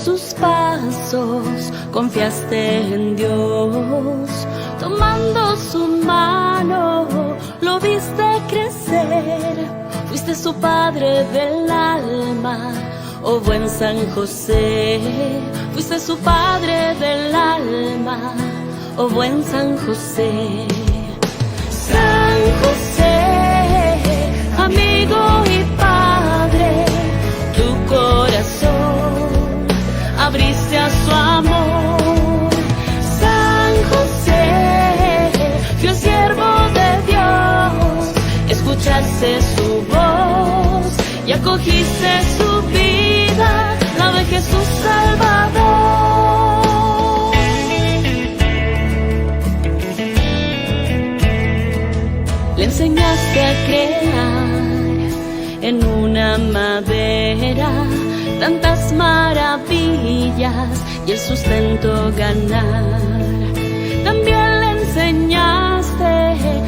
sus pasos, confiaste en Dios. Tomando su mano, lo viste crecer. Fuiste su padre del alma, oh buen San José. Fuiste su padre del alma, oh buen San José. San José, amigo y padre, tu corazón abriste a su amor. San José, fiel siervo de Dios, escuchaste su voz y acogiste su vida, la de Jesús Salvador. Le enseñaste a crear en una madera tantas maravillas y el sustento ganar. También le enseñaste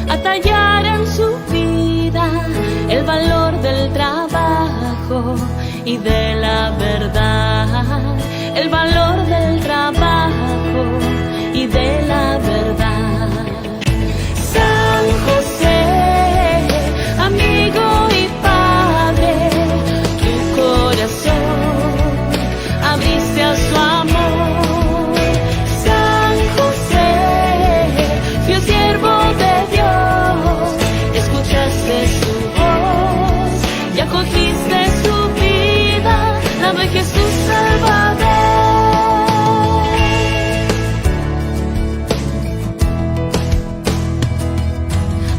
a tallar en su vida el valor del trabajo y de la verdad. El valor del trabajo y de la verdad. San José, amigo y padre, tu corazón abriste a su amor. San José, fiel siervo de Dios, escuchaste su voz y acogiste su vida, la de Jesús Salvador.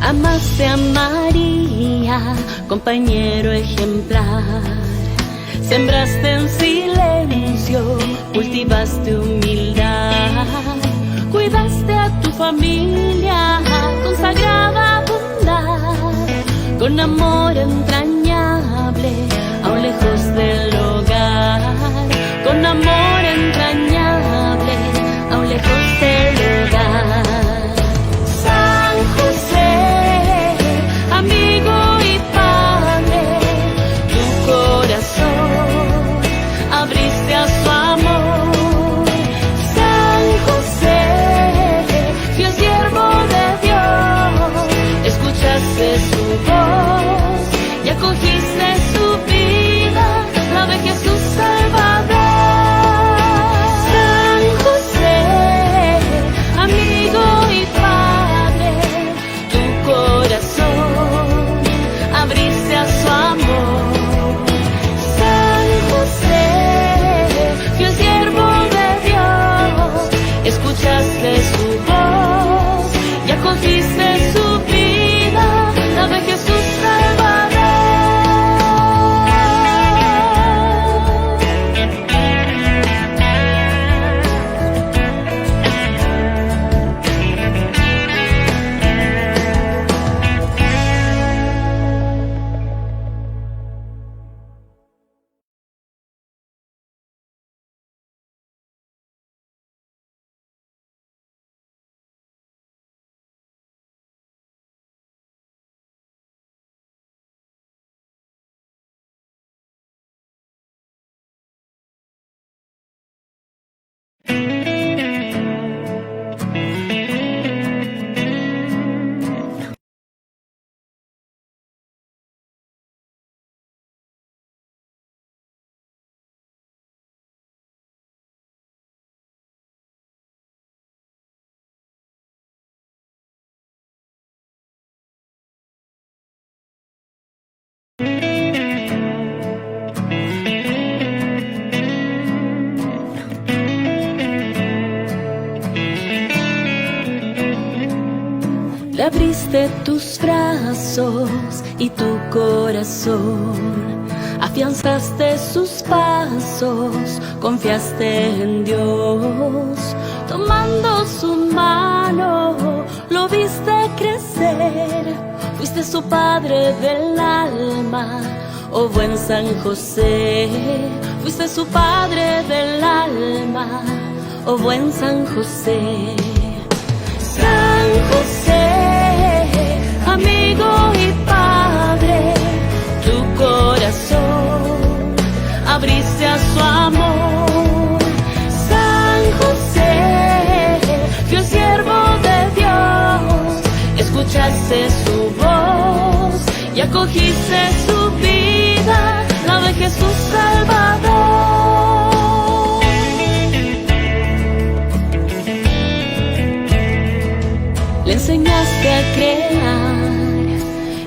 Amaste a María, compañero ejemplar. Sembraste en silencio, cultivaste humildad. Cuidaste a tu familia con sagrada bondad. Con amor entrañable, aún lejos del hogar. Con amor entrañable, aún lejos del hogar. San José, amigo y padre, tu corazón abriste a su amor. San José, fiel siervo de Dios, escuchaste su voz y acogiste su vida, la de Jesús Salvador. San José, amigo y padre, tu corazón abriste a su amor. San José, fiel siervo de Dios, escuchaste su voz y acogiste su vida, la de Jesús Salvador. Le abriste tus brazos y tu corazón, afianzaste sus pasos, confiaste en Dios. Tomando su mano, lo viste crecer. Fuiste su padre del alma, oh buen San José. Fuiste su padre del alma, oh buen San José. San José, amigo y padre, tu corazón abriste a su amor. acogiste su vida, la de Jesús Salvador. Le enseñaste a crear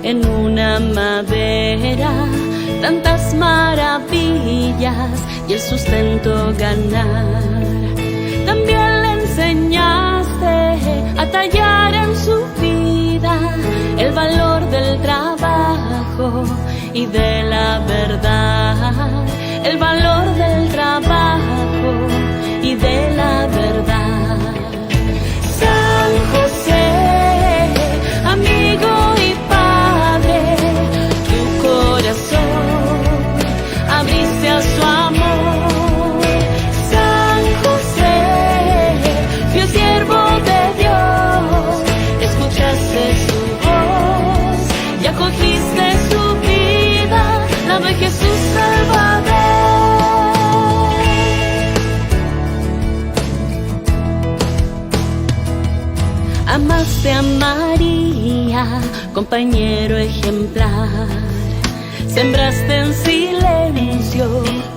en una madera tantas maravillas y el sustento ganar. También le enseñaste a tallar en su vida el valor del trabajo y de la verdad, el valor del trabajo y de la verdad. San José, amigo y padre, tu corazón abriste a su amor. San José, fiel siervo de Dios, escuchaste su voz y acogiste su vida, la de Jesús Salvador. Amaste a María, compañero ejemplar. Sembraste en silencio,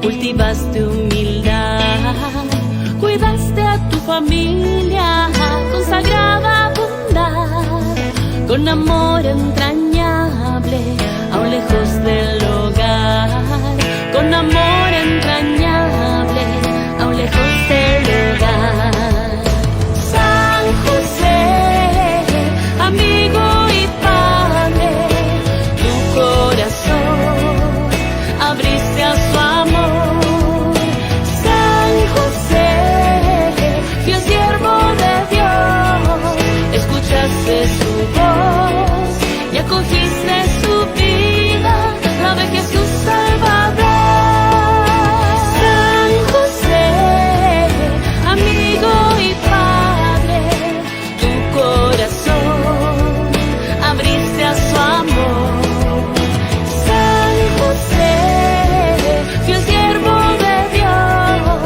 cultivaste humildad. Cuidaste a tu familia con sagrada bondad, con amor entrañable, aún lejos del hogar. Con amor entrañable, aún lejos del hogar. San José, amigo y padre, tu corazón abriste a su amor. San José, fiel siervo de Dios, escuchaste su voz y acogiste su vida, la de Jesús Salvador. San José, amigo y padre, tu corazón abriste a su amor. San José, fiel siervo de Dios,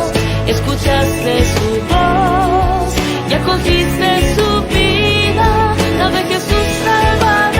escuchaste su voz y acogiste su vida, la de Jesús Salvador.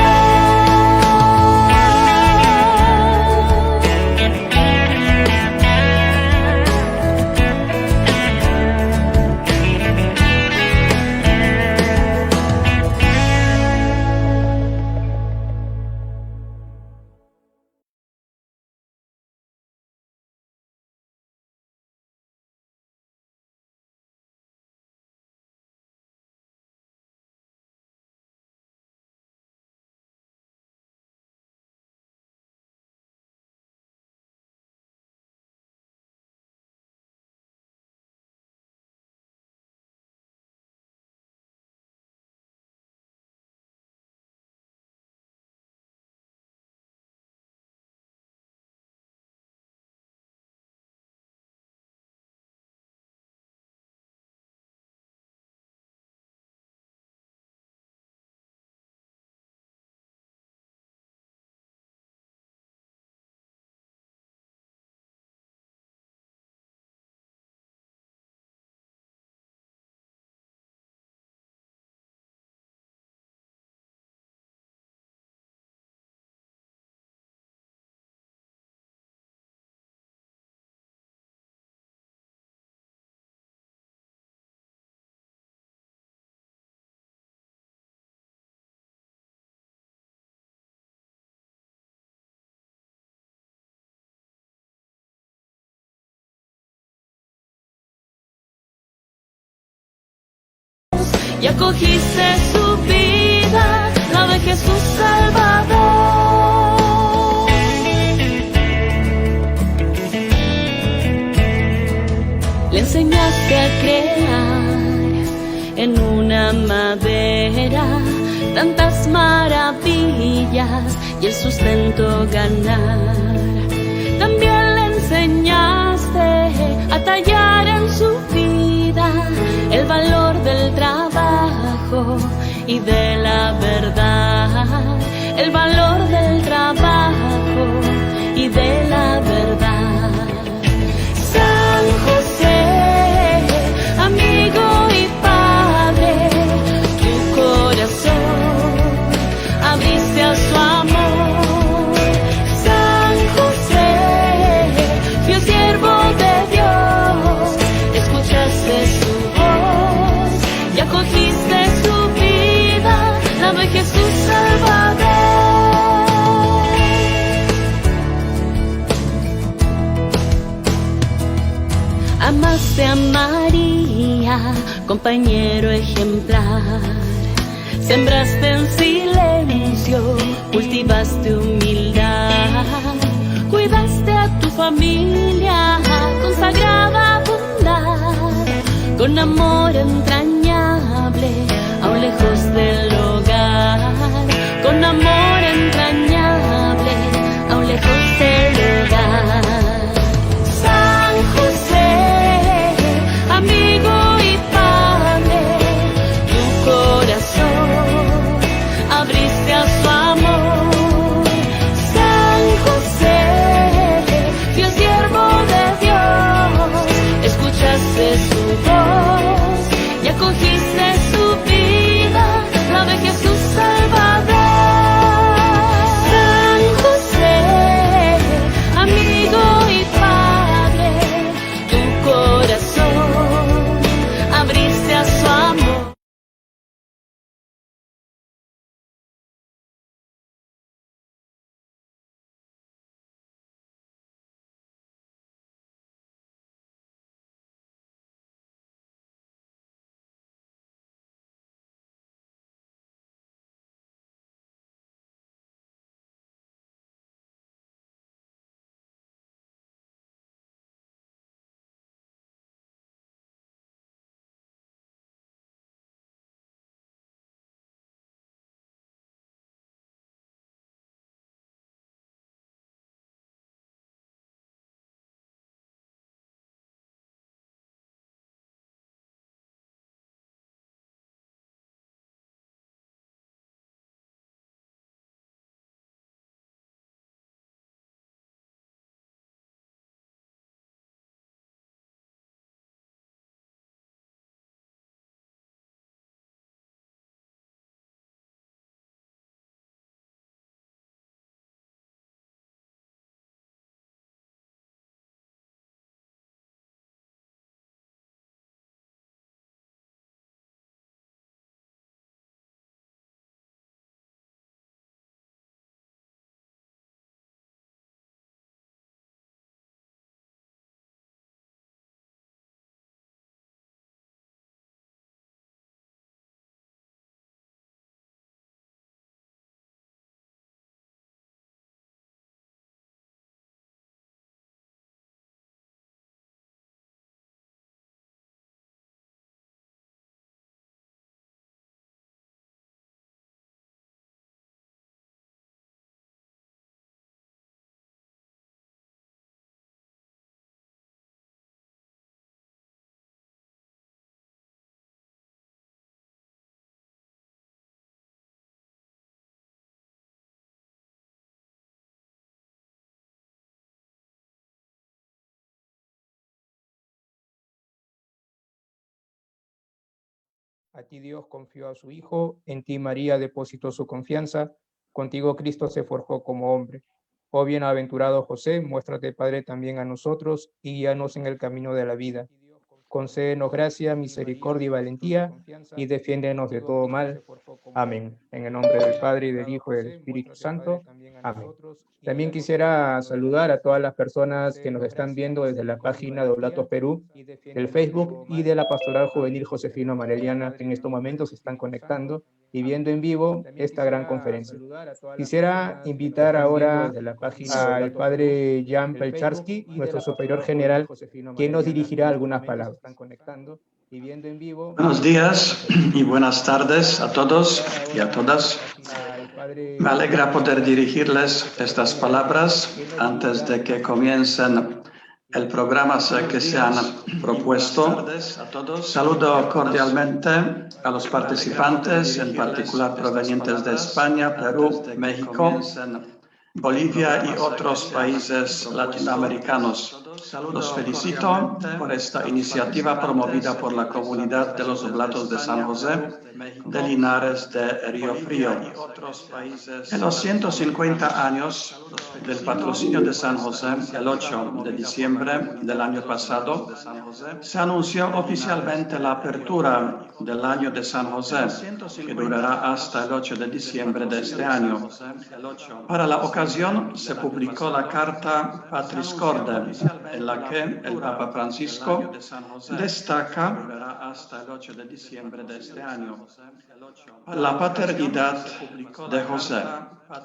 Y acogiste su vida, la de Jesús Salvador. Le enseñaste a crear en una madera tantas maravillas y el sustento ganar. También le enseñaste a tallar en su vida el valor del trabajo y de la verdad, el valor del trabajo y de la verdad. San José, amigo y padre, tu corazón abriste a su amor. Amaste a María, compañero ejemplar. Sembraste en silencio, cultivaste humildad. Cuidaste a tu familia, consagrada bondad. Con amor entrañable, aún lejos del hogar. Con amor entrañable, aún lejos del hogar. San José, amigo y padre, tu corazón abriste a su amor. San José, fiel siervo de Dios, escuchaste su voz y acogiste su vida, la de Jesús Salvador. San José, amigo y padre, tu corazón abriste a su amor. A ti Dios confió a su Hijo, en ti María depositó su confianza, contigo Cristo se forjó como hombre. Oh bienaventurado José, muéstrate Padre también a nosotros y guíanos en el camino de la vida. Concédenos gracia, misericordia y valentía, y defiéndenos de todo mal. Amén. En el nombre del Padre, y del Hijo, y del Espíritu Santo. Amén. También quisiera saludar a todas las personas que nos están viendo desde la página de Oblatos Perú, del Facebook y de la Pastoral Juvenil Josefino Mareliana, que en estos momentos se están conectando y viendo en vivo esta gran conferencia. Quisiera invitar ahora al padre Jan Pelcharsky, nuestro superior general, quien nos dirigirá algunas palabras. Buenos días y buenas tardes a todos y a todas. Me alegra poder dirigirles estas palabras antes de que comiencen el programa que se han propuesto. Saludo cordialmente a los participantes, en particular provenientes de España, Perú, México, Bolivia y otros países latinoamericanos. Los felicito por esta iniciativa promovida por la comunidad de los Oblatos de San José de Linares de Río Frío. En los 150 años del patrocinio de San José, el 8 de diciembre del año pasado, se anunció oficialmente la apertura del año de San José, que durará hasta el 8 de diciembre de este año. Para la ocasión se publicó la carta Patris Corde, en la que el Papa Francisco destaca hasta el 8 de diciembre de este año la paternidad de José.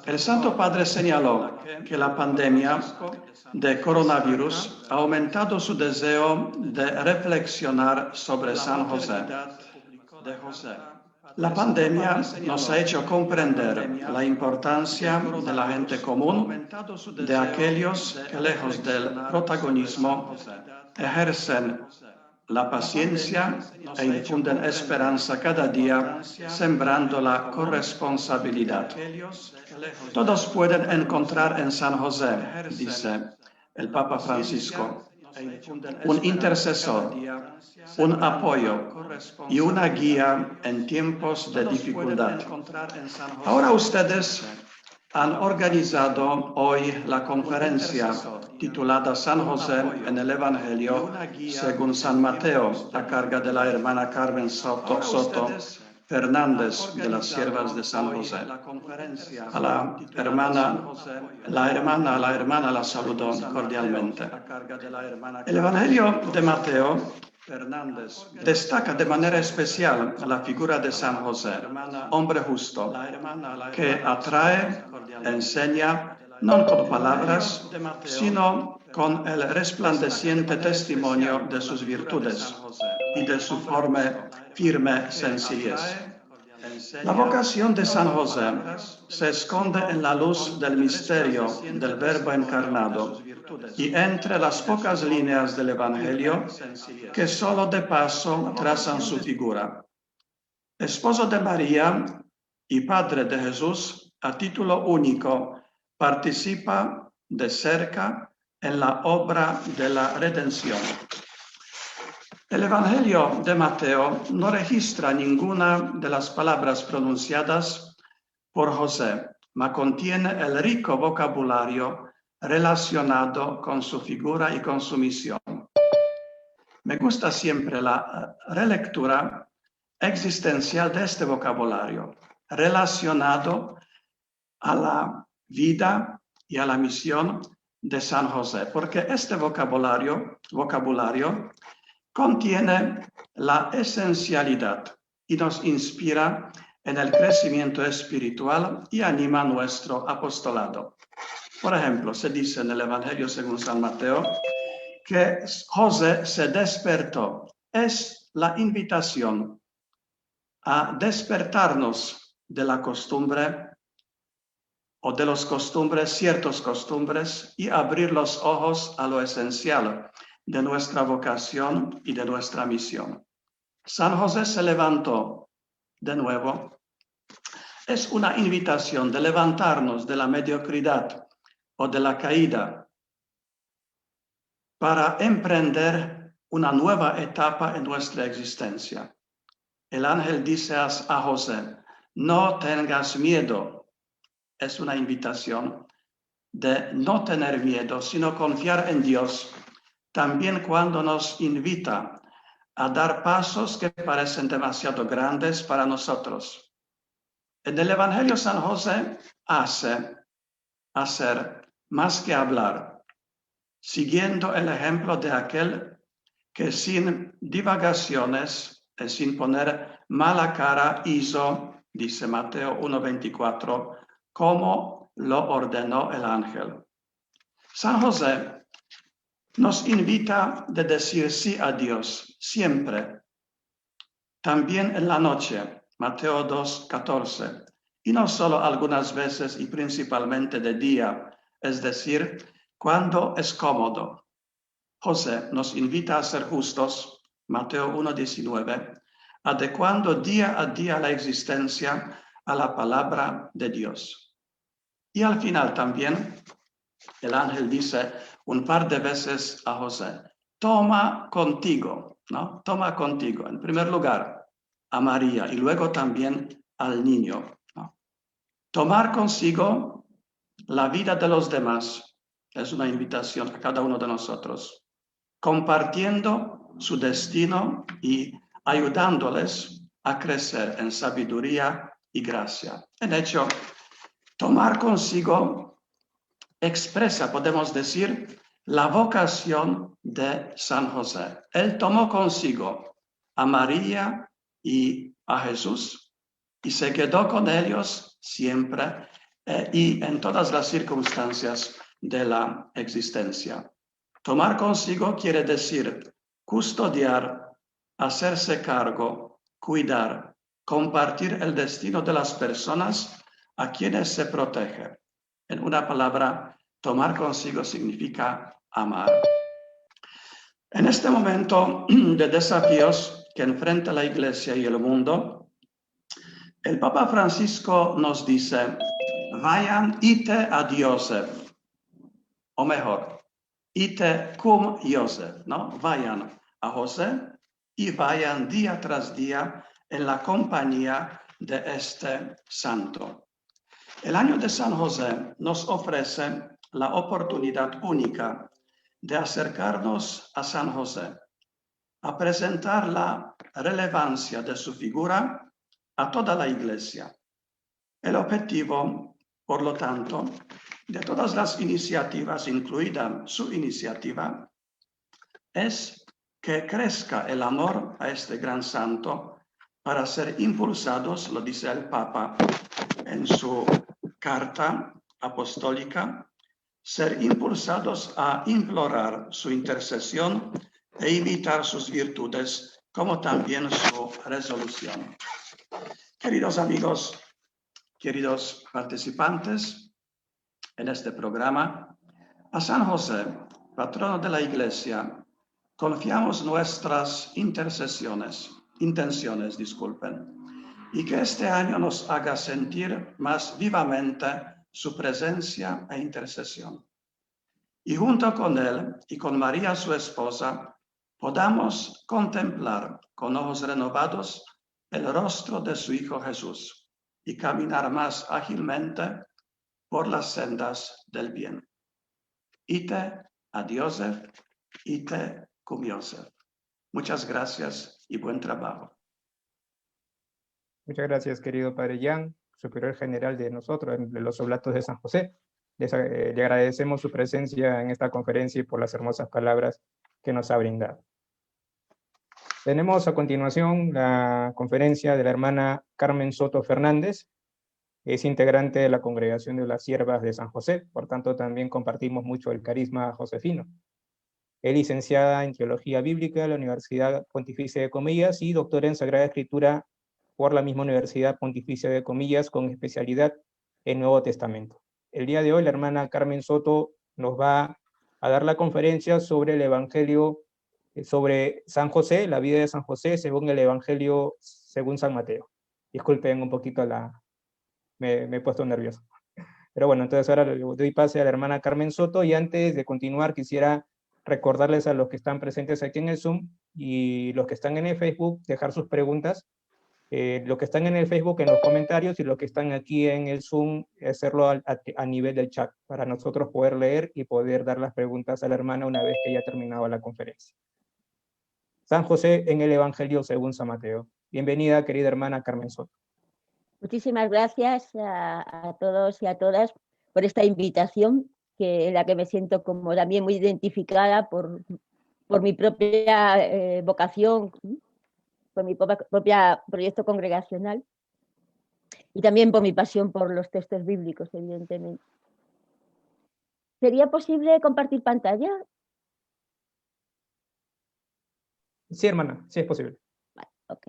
El Santo Padre señaló que la pandemia de coronavirus ha aumentado su deseo de reflexionar sobre San José. La pandemia nos ha hecho comprender la importancia de la gente común, de aquellos que lejos del protagonismo ejercen la paciencia e infunden esperanza cada día, sembrando la corresponsabilidad. Todos pueden encontrar en San José, dice el Papa Francisco, un intercesor, un apoyo y una guía en tiempos de dificultad. Ahora ustedes han organizado hoy la conferencia titulada San José en el Evangelio según San Mateo, a cargo de la hermana Carmen Soto Fernández de las Siervas de San José. A la hermana la saludó cordialmente. El Evangelio de Mateo destaca de manera especial la figura de San José, hombre justo, que atrae, enseña, no con palabras, sino con el resplandeciente testimonio de sus virtudes y de su firme sencillez. La vocación de San José se esconde en la luz del misterio del Verbo encarnado y entre las pocas líneas del Evangelio que solo de paso trazan su figura. Esposo de María y padre de Jesús, a título único, participa de cerca en la obra de la redención. El Evangelio de Mateo no registra ninguna de las palabras pronunciadas por José, mas contiene el rico vocabulario relacionado con su figura y con su misión. Me gusta siempre la relectura existencial de este vocabulario, relacionado a la vida y a la misión de San José, porque este vocabulario contiene la esencialidad y nos inspira en el crecimiento espiritual y anima nuestro apostolado. Por ejemplo, se dice en el Evangelio según San Mateo que José se despertó. Es la invitación a despertarnos de la costumbre o de los costumbres, ciertas costumbres, y abrir los ojos a lo esencial de nuestra vocación y de nuestra misión. San José se levantó de nuevo. Es una invitación de levantarnos de la mediocridad o de la caída para emprender una nueva etapa en nuestra existencia. El ángel dice a José, no tengas miedo. Es una invitación de no tener miedo, sino confiar en Dios, también cuando nos invita a dar pasos que parecen demasiado grandes para nosotros. En el Evangelio San José hacer más que hablar, siguiendo el ejemplo de aquel que sin divagaciones y sin poner mala cara hizo, dice Mateo 1:24, como lo ordenó el ángel. San José nos invita a decir sí a Dios siempre, también en la noche, Mateo 2:14, y no solo algunas veces y principalmente de día, es decir, cuando es cómodo. José nos invita a ser justos, Mateo 1:19, adecuando día a día la existencia a la palabra de Dios. Y al final también el ángel dice un par de veces a José, toma contigo, ¿no? Toma contigo, en primer lugar, a María y luego también al niño, ¿no? Tomar consigo la vida de los demás es una invitación a cada uno de nosotros, compartiendo su destino y ayudándoles a crecer en sabiduría y gracia. En hecho, tomar consigo expresa, podemos decir, la vocación de San José. Él tomó consigo a María y a Jesús y se quedó con ellos siempre y en todas las circunstancias de la existencia. Tomar consigo quiere decir custodiar, hacerse cargo, cuidar, compartir el destino de las personas a quienes se protege. En una palabra, tomar consigo significa amar. En este momento de desafíos que enfrenta la Iglesia y el mundo, el Papa Francisco nos dice, vayan ite a Joseph, o mejor, ite cum Joseph, ¿no? Vayan a José y vayan día tras día en la compañía de este santo. El año de San José nos ofrece la oportunidad única de acercarnos a San José, a presentar la relevancia de su figura a toda la Iglesia. El objetivo, por lo tanto, de todas las iniciativas, incluida su iniciativa, es que crezca el amor a este gran santo para ser impulsados, lo dice el Papa en su carta apostólica, ser impulsados a implorar su intercesión e imitar sus virtudes, como también su resolución. Queridos amigos, queridos participantes en este programa, a San José, patrono de la Iglesia, confiamos nuestras intenciones, y que este año nos haga sentir más vivamente su presencia e intercesión. Y junto con él y con María, su esposa, podamos contemplar con ojos renovados el rostro de su Hijo Jesús y caminar más ágilmente por las sendas del bien. Ite ad Joseph, ite cum Joseph. Muchas gracias y buen trabajo. Muchas gracias, querido Padre Jan, superior general de nosotros, de los Oblatos de San José. Le agradecemos su presencia en esta conferencia y por las hermosas palabras que nos ha brindado. Tenemos a continuación la conferencia de la hermana Carmen Soto Fernández. Es integrante de la Congregación de las Siervas de San José, por tanto también compartimos mucho el carisma josefino. Es licenciada en Teología Bíblica de la Universidad Pontificia de Comillas y doctora en Sagrada Escritura por la misma Universidad Pontificia de Comillas con especialidad en Nuevo Testamento. El día de hoy la hermana Carmen Soto nos va a dar la conferencia sobre el Evangelio, sobre San José, la vida de San José según el Evangelio según San Mateo. Disculpen un poquito me he puesto nervioso. Pero bueno, entonces ahora le doy pase a la hermana Carmen Soto y antes de continuar quisiera recordarles a los que están presentes aquí en el Zoom y los que están en el Facebook dejar sus preguntas. Los que están en el Facebook en los comentarios y los que están aquí en el Zoom hacerlo a nivel del chat para nosotros poder leer y poder dar las preguntas a la hermana una vez que haya terminado la conferencia. San José en el Evangelio según San Mateo. Bienvenida, querida hermana Carmen Soto. Muchísimas gracias a todos y a todas por esta invitación, en la que me siento como también muy identificada por mi propia vocación, por mi propio proyecto congregacional y también por mi pasión por los textos bíblicos, evidentemente. ¿Sería posible compartir pantalla? Sí, hermana, sí es posible. Vale, ok.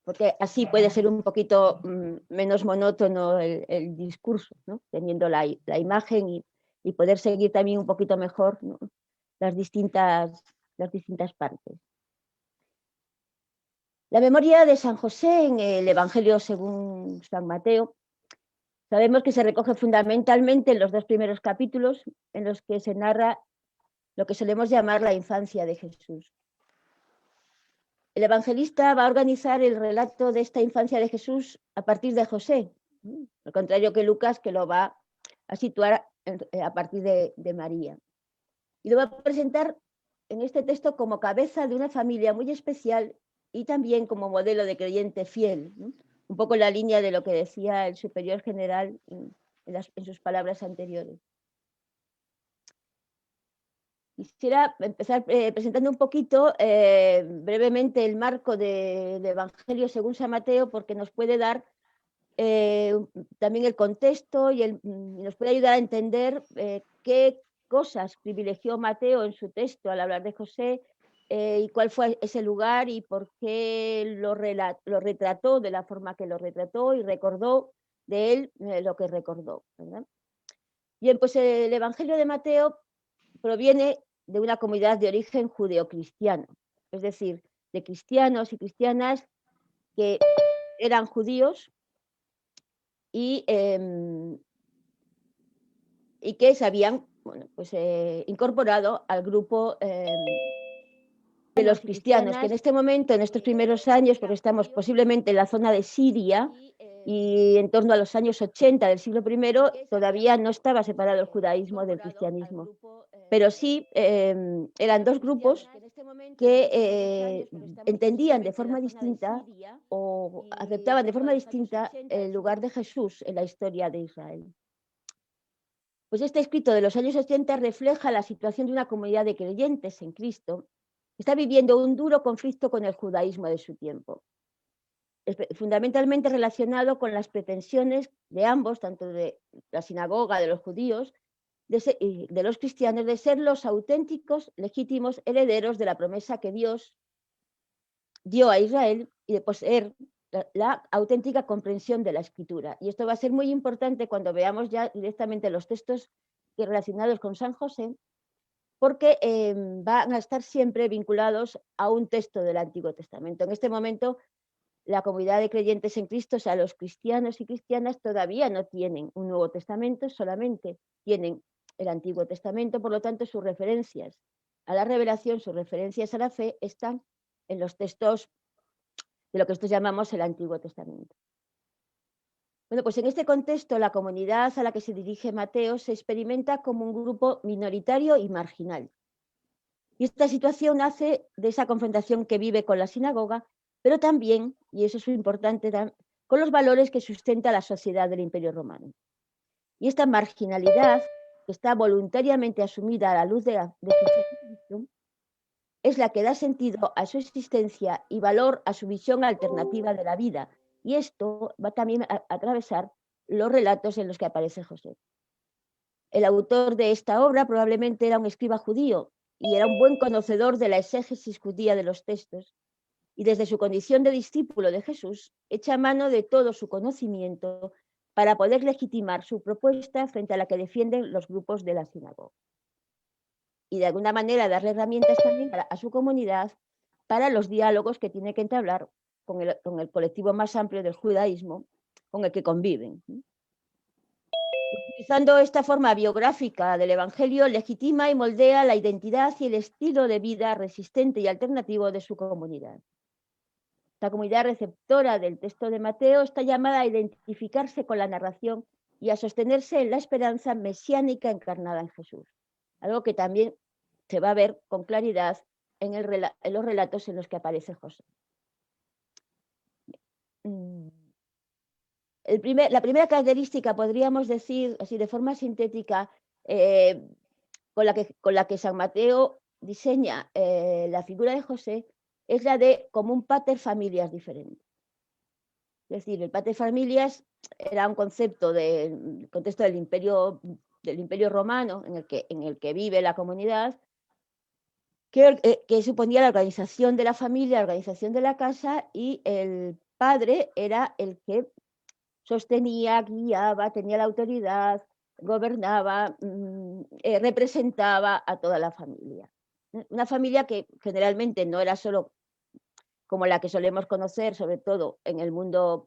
Porque así puede ser un poquito menos monótono el discurso, ¿no? Teniendo la imagen y poder seguir también un poquito mejor, ¿no? las distintas partes. La memoria de San José en el Evangelio según San Mateo, sabemos que se recoge fundamentalmente en los 2 primeros capítulos en los que se narra lo que solemos llamar la infancia de Jesús. el evangelista va a organizar el relato de esta infancia de Jesús a partir de José, al contrario que Lucas, que lo va a situar a partir de María. Y lo va a presentar en este texto como cabeza de una familia muy especial y también como modelo de creyente fiel, ¿no? Un poco en la línea de lo que decía el superior general en sus palabras anteriores. Quisiera empezar presentando un poquito brevemente el marco del Evangelio según San Mateo, porque nos puede dar también el contexto y nos puede ayudar a entender qué cosas privilegió Mateo en su texto al hablar de José y cuál fue ese lugar y por qué lo retrató de la forma que lo retrató y recordó de él lo que recordó, ¿verdad? Bien, pues el Evangelio de Mateo proviene de una comunidad de origen judeocristiano, es decir, de cristianos y cristianas que eran judíos y que se habían incorporado al grupo de los cristianos, que en este momento, en estos primeros años, porque estamos posiblemente en la zona de Siria y en torno a los años 80 del siglo I, todavía no estaba separado el judaísmo del cristianismo, pero sí eran dos grupos que entendían de forma distinta o aceptaban de forma distinta el lugar de Jesús en la historia de Israel. Pues este escrito de los años 80 refleja la situación de una comunidad de creyentes en Cristo que está viviendo un duro conflicto con el judaísmo de su tiempo, fundamentalmente relacionado con las pretensiones de ambos, tanto de la sinagoga de los judíos y de los cristianos, de ser los auténticos, legítimos herederos de la promesa que Dios dio a Israel y de poseer la auténtica comprensión de la Escritura. Y esto va a ser muy importante cuando veamos ya directamente los textos relacionados con San José, porque van a estar siempre vinculados a un texto del Antiguo Testamento. En este momento, la comunidad de creyentes en Cristo, o sea, los cristianos y cristianas, todavía no tienen un Nuevo Testamento, solamente tienen el Antiguo Testamento, por lo tanto, sus referencias a la revelación, sus referencias a la fe, están en los textos de lo que nosotros llamamos el Antiguo Testamento. Bueno, pues en este contexto, la comunidad a la que se dirige Mateo se experimenta como un grupo minoritario y marginal. Y esta situación nace de esa confrontación que vive con la sinagoga, pero también, y eso es lo importante, con los valores que sustenta la sociedad del Imperio Romano. Y esta marginalidad, que está voluntariamente asumida a la luz de Jesucristo, es la que da sentido a su existencia y valor a su visión alternativa de la vida. Y esto va también a atravesar los relatos en los que aparece José. El autor de esta obra probablemente era un escriba judío y era un buen conocedor de la exégesis judía de los textos. Y desde su condición de discípulo de Jesús, echa mano de todo su conocimiento para poder legitimar su propuesta frente a la que defienden los grupos de la sinagoga. Y de alguna manera darle herramientas también a su comunidad para los diálogos que tiene que entablar con el colectivo más amplio del judaísmo con el que conviven. Utilizando esta forma biográfica del Evangelio, legitima y moldea la identidad y el estilo de vida resistente y alternativo de su comunidad. Esta comunidad receptora del texto de Mateo está llamada a identificarse con la narración y a sostenerse en la esperanza mesiánica encarnada en Jesús. Algo que también se va a ver con claridad en los relatos en los que aparece José. La primera característica, podríamos decir, así de forma sintética, con la que San Mateo diseña la figura de José, es la de como un pater familias diferente. Es decir, el pater familias era un concepto del contexto del Imperio Romano en el que vive la comunidad, que suponía la organización de la familia, la organización de la casa, y el padre era el que sostenía, guiaba, tenía la autoridad, gobernaba, representaba a toda la familia. Una familia que generalmente no era solo como la que solemos conocer, sobre todo en el mundo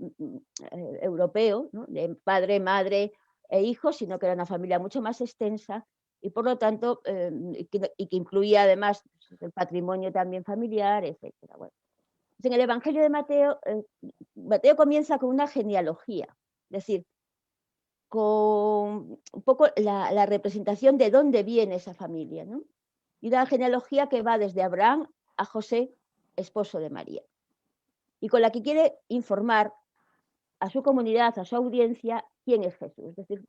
europeo, ¿no? De padre, madre e hijos, sino que era una familia mucho más extensa y por lo tanto, y que incluía además el patrimonio también familiar, etc. Bueno, En el Evangelio de Mateo, Mateo comienza con una genealogía, es decir, con un poco la representación de dónde viene esa familia, ¿no? Y una genealogía que va desde Abraham a José, esposo de María, y con la que quiere informar a su comunidad, a su audiencia, quién es Jesús. Es decir,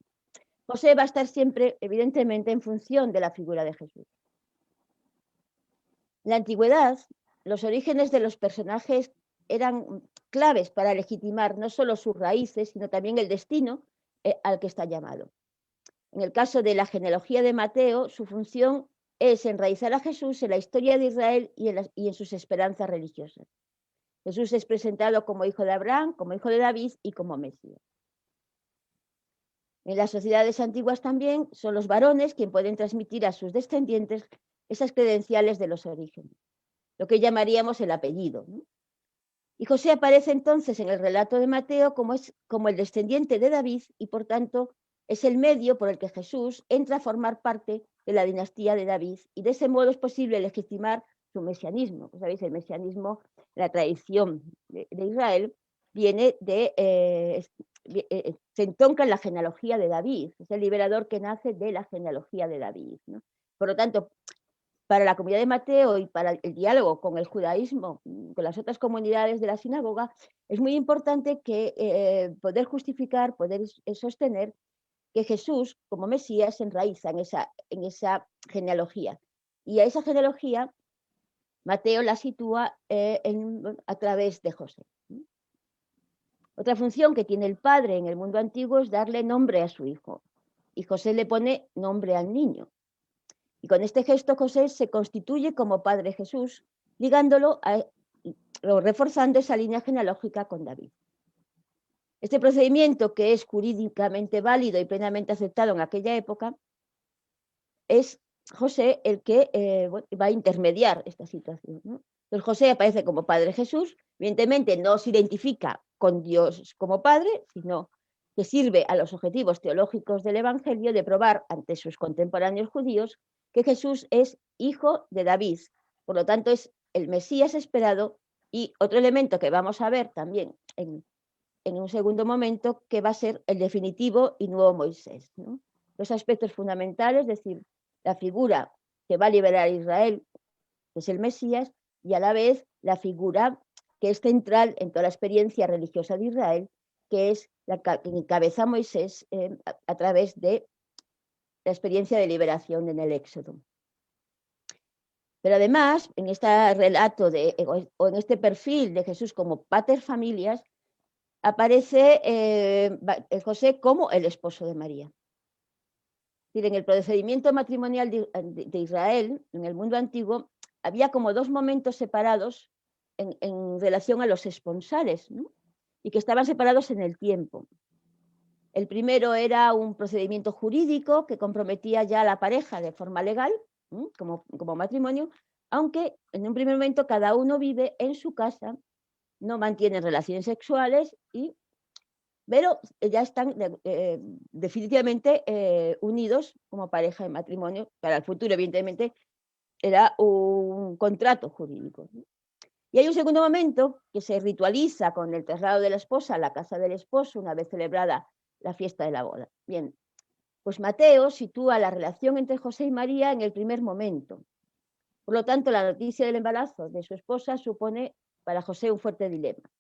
José va a estar siempre, evidentemente, en función de la figura de Jesús. En la antigüedad, los orígenes de los personajes eran claves para legitimar no solo sus raíces, sino también el destino al que está llamado. En el caso de la genealogía de Mateo, su función es enraizar a Jesús en la historia de Israel y en sus esperanzas religiosas. Jesús es presentado como hijo de Abraham, como hijo de David y como Mesías. En las sociedades antiguas también son los varones quienes pueden transmitir a sus descendientes esas credenciales de los orígenes, lo que llamaríamos el apellido, ¿no? Y José aparece entonces en el relato de Mateo como el descendiente de David y por tanto es el medio por el que Jesús entra a formar parte de la dinastía de David y de ese modo es posible legitimar su mesianismo. ¿Sabéis? El mesianismo, la tradición de Israel, viene se entronca en la genealogía de David, es el liberador que nace de la genealogía de David, ¿no? Por lo tanto, para la comunidad de Mateo y para el diálogo con el judaísmo, con las otras comunidades de la sinagoga, es muy importante que poder justificar, poder sostener que Jesús, como Mesías, se enraiza en esa genealogía. Y a esa genealogía, Mateo la sitúa a través de José. Otra función que tiene el padre en el mundo antiguo es darle nombre a su hijo. Y José le pone nombre al niño. Y con este gesto José se constituye como padre Jesús, ligándolo o reforzando esa línea genealógica con David. Este procedimiento, que es jurídicamente válido y plenamente aceptado en aquella época, es José el que va a intermediar esta situación, ¿no? Entonces José aparece como padre Jesús, evidentemente no se identifica con Dios como padre, sino que sirve a los objetivos teológicos del Evangelio de probar ante sus contemporáneos judíos que Jesús es hijo de David, por lo tanto es el Mesías esperado. Y otro elemento que vamos a ver también en un segundo momento, que va a ser el definitivo y nuevo Moisés, ¿no? Los aspectos fundamentales, es decir, la figura que va a liberar a Israel, que es el Mesías, y a la vez la figura que es central en toda la experiencia religiosa de Israel, que es la que encabeza Moisés a través de la experiencia de liberación en el Éxodo. Pero además, en este relato o en este perfil de Jesús como pater familias, aparece José como el esposo de María. Es decir, en el procedimiento matrimonial de Israel, en el mundo antiguo, había como dos momentos separados en relación a los esponsales, ¿no? Y que estaban separados en el tiempo. El primero era un procedimiento jurídico que comprometía ya a la pareja de forma legal, como matrimonio, aunque en un primer momento cada uno vive en su casa, no mantienen relaciones sexuales, pero ya están definitivamente unidos como pareja de matrimonio. Para el futuro, evidentemente, era un contrato jurídico, ¿no? Y hay un segundo momento que se ritualiza con el traslado de la esposa a la casa del esposo una vez celebrada la fiesta de la boda. Bien, pues Mateo sitúa la relación entre José y María en el primer momento. Por lo tanto, la noticia del embarazo de su esposa supone para José un fuerte dilema,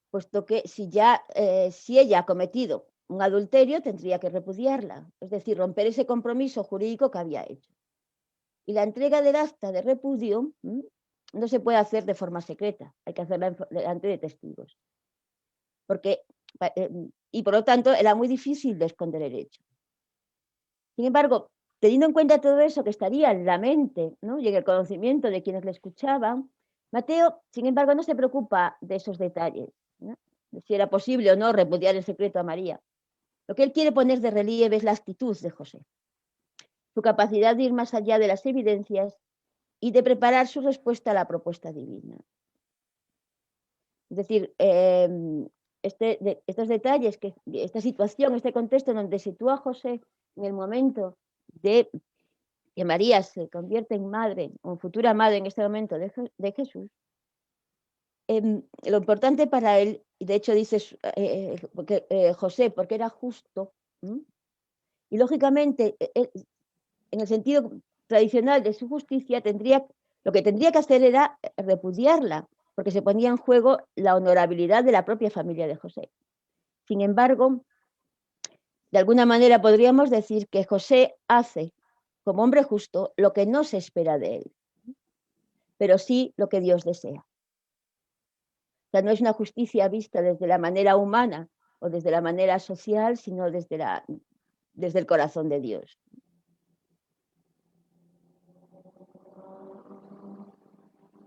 puesto que si ella ha cometido un adulterio, tendría que repudiarla, es decir, romper ese compromiso jurídico que había hecho. Y la entrega del acta de repudio no se puede hacer de forma secreta, hay que hacerla delante de testigos. Y por lo tanto era muy difícil de esconder el hecho. Sin embargo, teniendo en cuenta todo eso que estaría en la mente, ¿no? Y en el conocimiento de quienes le escuchaban, Mateo, sin embargo, no se preocupa de esos detalles, ¿no? De si era posible o no repudiar en secreto a María. Lo que él quiere poner de relieve es la actitud de José, su capacidad de ir más allá de las evidencias y de preparar su respuesta a la propuesta divina. Es decir, estos detalles, esta situación, este contexto en donde sitúa a José en el momento de que María se convierte en madre, o futura madre en este momento de Jesús, lo importante para él, y de hecho dice José, porque era justo, y lógicamente, en el sentido tradicional de su justicia, lo que tendría que hacer era repudiarla, porque se ponía en juego la honorabilidad de la propia familia de José. Sin embargo, de alguna manera podríamos decir que José hace, como hombre justo, lo que no se espera de él, pero sí lo que Dios desea. O sea, no es una justicia vista desde la manera humana o desde la manera social, sino desde el corazón de Dios.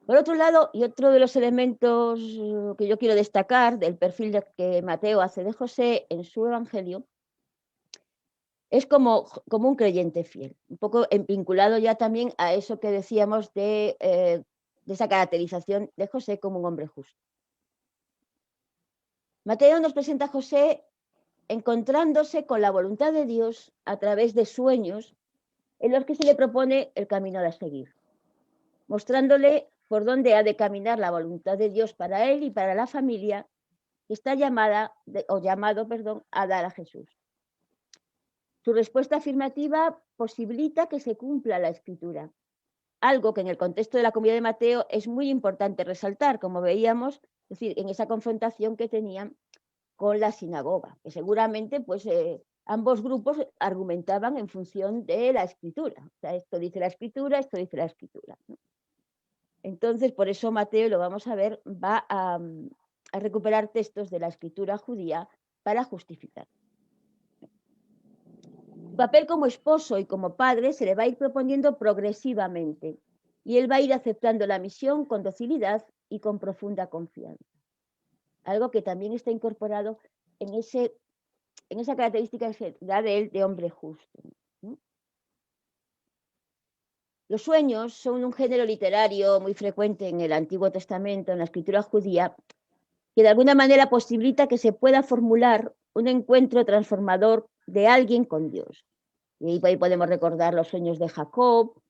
Por otro lado, y otro de los elementos que yo quiero destacar del perfil que Mateo hace de José en su evangelio, es como un creyente fiel, un poco vinculado ya también a eso que decíamos de esa caracterización de José como un hombre justo. Mateo nos presenta a José encontrándose con la voluntad de Dios a través de sueños en los que se le propone el camino a seguir, mostrándole por dónde ha de caminar la voluntad de Dios para él y para la familia que está llamado a dar a Jesús. Su respuesta afirmativa posibilita que se cumpla la Escritura, algo que en el contexto de la comunidad de Mateo es muy importante resaltar, como veíamos, es decir, en esa confrontación que tenían con la sinagoga, que seguramente pues ambos grupos argumentaban en función de la Escritura. O sea, esto dice la Escritura, esto dice la Escritura, ¿no? Entonces, por eso Mateo, lo vamos a ver, va a recuperar textos de la Escritura judía para justificar. Su papel como esposo y como padre se le va a ir proponiendo progresivamente y él va a ir aceptando la misión con docilidad y con profunda confianza. Algo que también está incorporado en esa característica de él de hombre justo. Los sueños son un género literario muy frecuente en el Antiguo Testamento, en la escritura judía, que de alguna manera posibilita que se pueda formular un encuentro transformador de alguien con Dios. Y ahí podemos recordar los sueños de Jacob.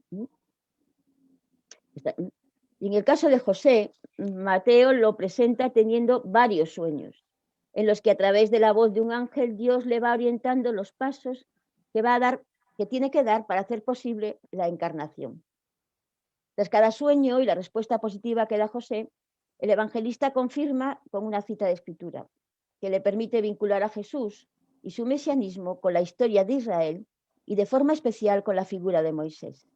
Y en el caso de José, Mateo lo presenta teniendo varios sueños, en los que a través de la voz de un ángel Dios le va orientando los pasos que tiene que dar para hacer posible la encarnación. Tras cada sueño y la respuesta positiva que da José, el evangelista confirma con una cita de Escritura, que le permite vincular a Jesús y su mesianismo con la historia de Israel y de forma especial con la figura de Moisés.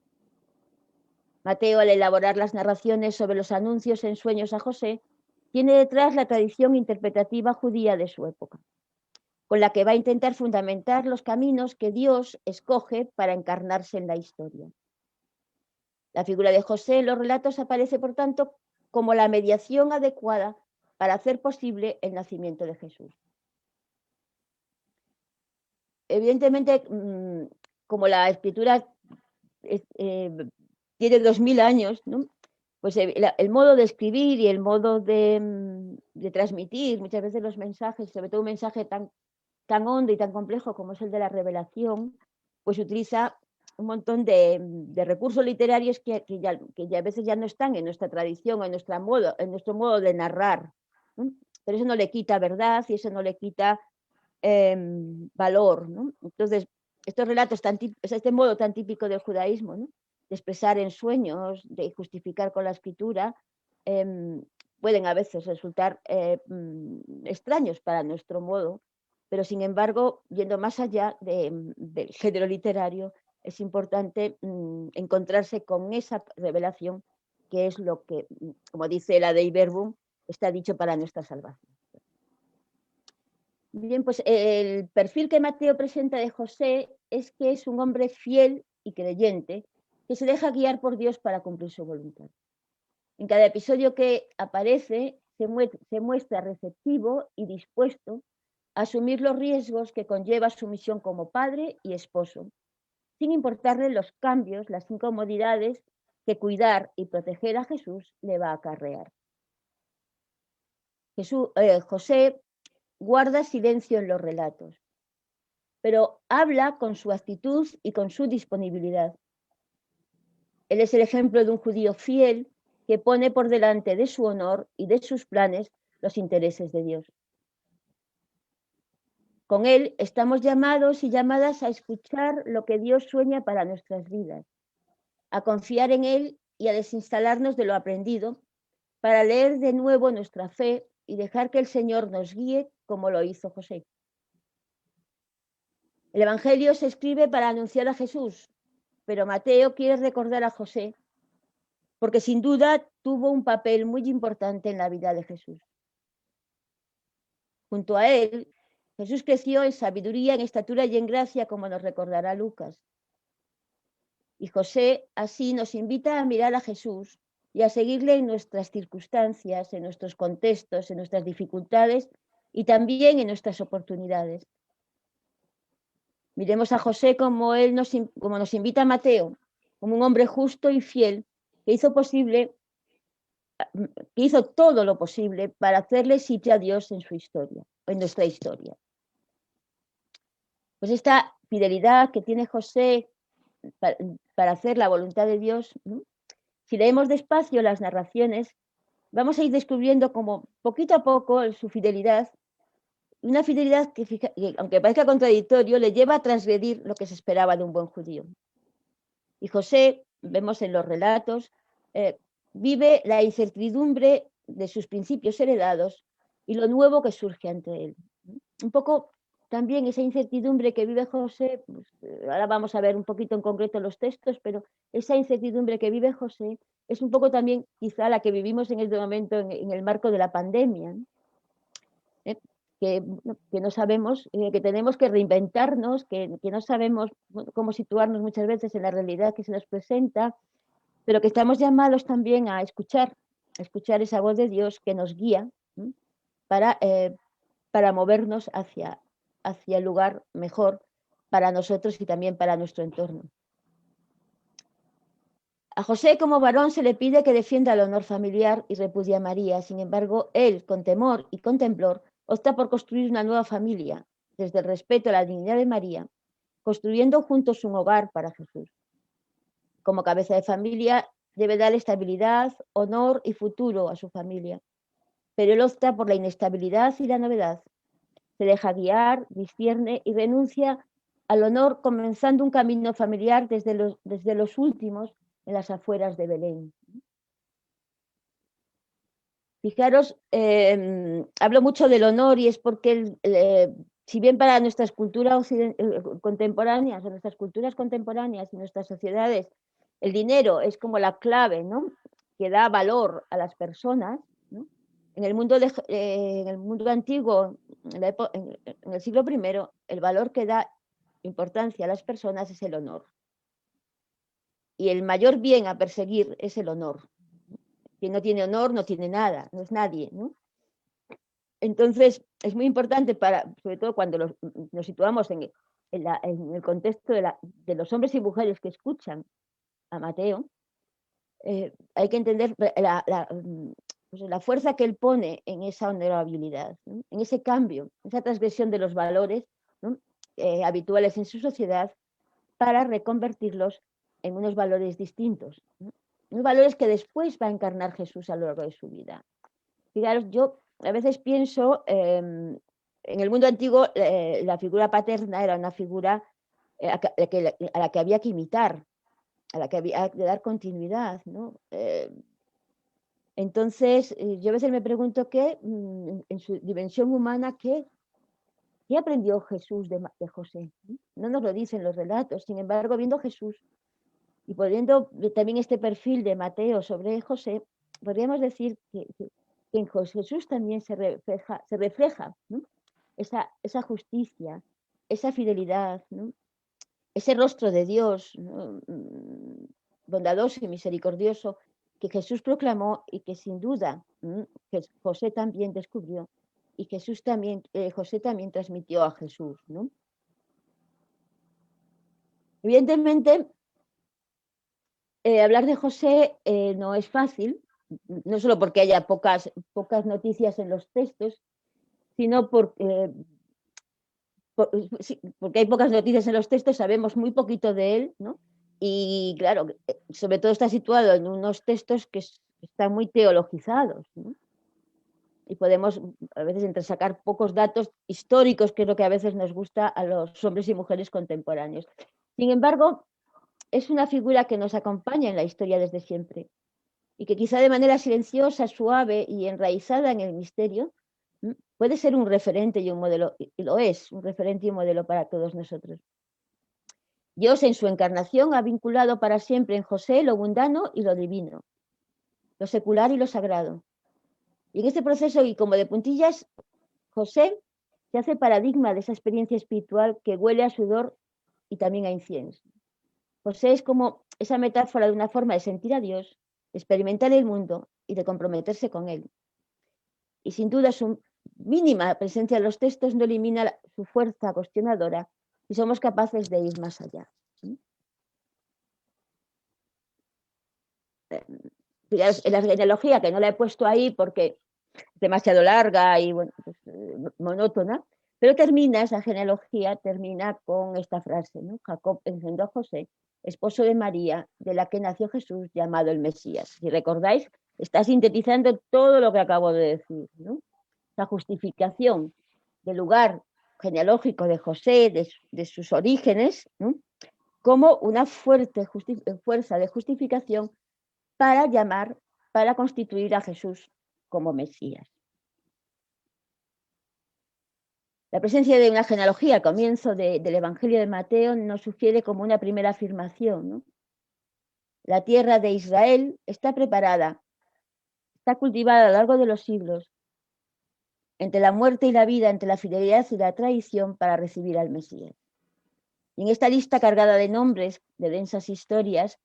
Mateo, al elaborar las narraciones sobre los anuncios en sueños a José, tiene detrás la tradición interpretativa judía de su época, con la que va a intentar fundamentar los caminos que Dios escoge para encarnarse en la historia. La figura de José en los relatos aparece, por tanto, como la mediación adecuada para hacer posible el nacimiento de Jesús. Evidentemente, como la escritura tiene 2000 años, ¿no? Pues el modo de escribir y el modo de transmitir muchas veces los mensajes, sobre todo un mensaje tan hondo y tan complejo como es el de la revelación, pues utiliza un montón de recursos literarios que ya a veces ya no están en nuestra tradición, en nuestro modo de narrar, ¿no? Pero eso no le quita verdad y eso no le quita valor, ¿no? Entonces, estos relatos, este modo tan típico del judaísmo, ¿no?, de expresar en sueños, de justificar con la escritura, pueden a veces resultar extraños para nuestro modo, pero sin embargo, yendo más allá del género literario, es importante encontrarse con esa revelación que es lo que, como dice la Dei Verbum, está dicho para nuestra salvación. Bien, pues el perfil que Mateo presenta de José es que es un hombre fiel y creyente que se deja guiar por Dios para cumplir su voluntad. En cada episodio que aparece se muestra receptivo y dispuesto a asumir los riesgos que conlleva su misión como padre y esposo, sin importarle los cambios, las incomodidades que cuidar y proteger a Jesús le va a acarrear. José guarda silencio en los relatos, pero habla con su actitud y con su disponibilidad. Él es el ejemplo de un judío fiel que pone por delante de su honor y de sus planes los intereses de Dios. Con él estamos llamados y llamadas a escuchar lo que Dios sueña para nuestras vidas, a confiar en él y a desinstalarnos de lo aprendido para leer de nuevo nuestra fe y dejar que el Señor nos guíe como lo hizo José. El Evangelio se escribe para anunciar a Jesús, pero Mateo quiere recordar a José porque sin duda tuvo un papel muy importante en la vida de Jesús. Junto a él, Jesús creció en sabiduría, en estatura y en gracia, como nos recordará Lucas. Y José así nos invita a mirar a Jesús y a seguirle en nuestras circunstancias, en nuestros contextos, en nuestras dificultades y también en nuestras oportunidades. Miremos a José como nos invita a Mateo, como un hombre justo y fiel que hizo todo lo posible para hacerle sitio a Dios en su historia, en nuestra historia. Pues esta fidelidad que tiene José para hacer la voluntad de Dios, ¿no? Si leemos despacio las narraciones, vamos a ir descubriendo como poquito a poco su fidelidad, una fidelidad que, aunque parezca contradictorio, le lleva a transgredir lo que se esperaba de un buen judío. Y José, vemos en los relatos, vive la incertidumbre de sus principios heredados y lo nuevo que surge ante él. Un poco también esa incertidumbre que vive José, pues, ahora vamos a ver un poquito en concreto los textos, pero esa incertidumbre que vive José es un poco también quizá la que vivimos en este momento en el marco de la pandemia, ¿no? Que no sabemos, que tenemos que reinventarnos, que no sabemos cómo situarnos muchas veces en la realidad que se nos presenta, pero que estamos llamados también a escuchar esa voz de Dios que nos guía, ¿sí? Para movernos hacia el lugar mejor para nosotros y también para nuestro entorno. A José como varón se le pide que defienda el honor familiar y repudie a María. Sin embargo, él, con temor y con temblor, opta por construir una nueva familia, desde el respeto a la dignidad de María, construyendo juntos un hogar para Jesús. Como cabeza de familia, debe dar estabilidad, honor y futuro a su familia, pero él opta por la inestabilidad y la novedad. Se deja guiar, discierne y renuncia al honor, comenzando un camino familiar desde los últimos en las afueras de Belén. Fijaros, hablo mucho del honor y es porque, si bien para nuestras culturas contemporáneas, o nuestras culturas contemporáneas y nuestras sociedades, el dinero es como la clave, ¿no?, que da valor a las personas, ¿no? En el mundo antiguo, en el siglo I, el valor que da importancia a las personas es el honor. Y el mayor bien a perseguir es el honor. Quien no tiene honor no tiene nada, no es nadie, ¿no? Entonces, es muy importante sobre todo cuando nos situamos en el contexto de los hombres y mujeres que escuchan a Mateo, hay que entender la fuerza que él pone en esa honorabilidad, ¿no?, en ese cambio, esa transgresión de los valores, ¿no?, habituales en su sociedad, para reconvertirlos en unos valores distintos, ¿no?, unos valores que después va a encarnar Jesús a lo largo de su vida. Fijaros, yo a veces pienso, en el mundo antiguo, la figura paterna era una figura a la que había que imitar, a la que había que dar continuidad, ¿no? Entonces, yo a veces me pregunto en su dimensión humana, ¿qué aprendió Jesús de José? No nos lo dicen los relatos, sin embargo, viendo Jesús y poniendo también este perfil de Mateo sobre José, podríamos decir que en Jesús también se refleja, ¿no?, esa justicia, esa fidelidad, ¿no?, ese rostro de Dios, ¿no?, bondadoso y misericordioso, que Jesús proclamó y que sin duda que José también descubrió y José también transmitió a Jesús, ¿no? Evidentemente, hablar de José no es fácil, no solo porque haya pocas noticias en los textos, sino porque hay pocas noticias en los textos, sabemos muy poquito de él, ¿no? Y claro, sobre todo está situado en unos textos que están muy teologizados, ¿no? Y podemos a veces entresacar pocos datos históricos, que es lo que a veces nos gusta a los hombres y mujeres contemporáneos. Sin embargo, es una figura que nos acompaña en la historia desde siempre y que quizá de manera silenciosa, suave y enraizada en el misterio, puede ser un referente y un modelo, y lo es, un referente y un modelo para todos nosotros. Dios en su encarnación ha vinculado para siempre en José lo mundano y lo divino, lo secular y lo sagrado. Y en este proceso, y como de puntillas, José se hace paradigma de esa experiencia espiritual que huele a sudor y también a incienso. José es como esa metáfora de una forma de sentir a Dios, de experimentar el mundo y de comprometerse con él. Y sin duda su mínima presencia en los textos no elimina su fuerza cuestionadora y somos capaces de ir más allá. En la genealogía, que no la he puesto ahí porque es demasiado larga y bueno, pues, monótona, pero esa genealogía termina con esta frase, ¿no? Jacob engendró a José, esposo de María, de la que nació Jesús, llamado el Mesías. Si recordáis, está sintetizando todo lo que acabo de decir, ¿no? La justificación del lugar genealógico de José, de sus orígenes, ¿no? Como una fuerte fuerza de justificación para constituir a Jesús como Mesías. La presencia de una genealogía al comienzo del Evangelio de Mateo nos sugiere como una primera afirmación, ¿no? La tierra de Israel está preparada, está cultivada a lo largo de los siglos, entre la muerte y la vida, entre la fidelidad y la traición, para recibir al Mesías. Y en esta lista cargada de nombres, de densas historias,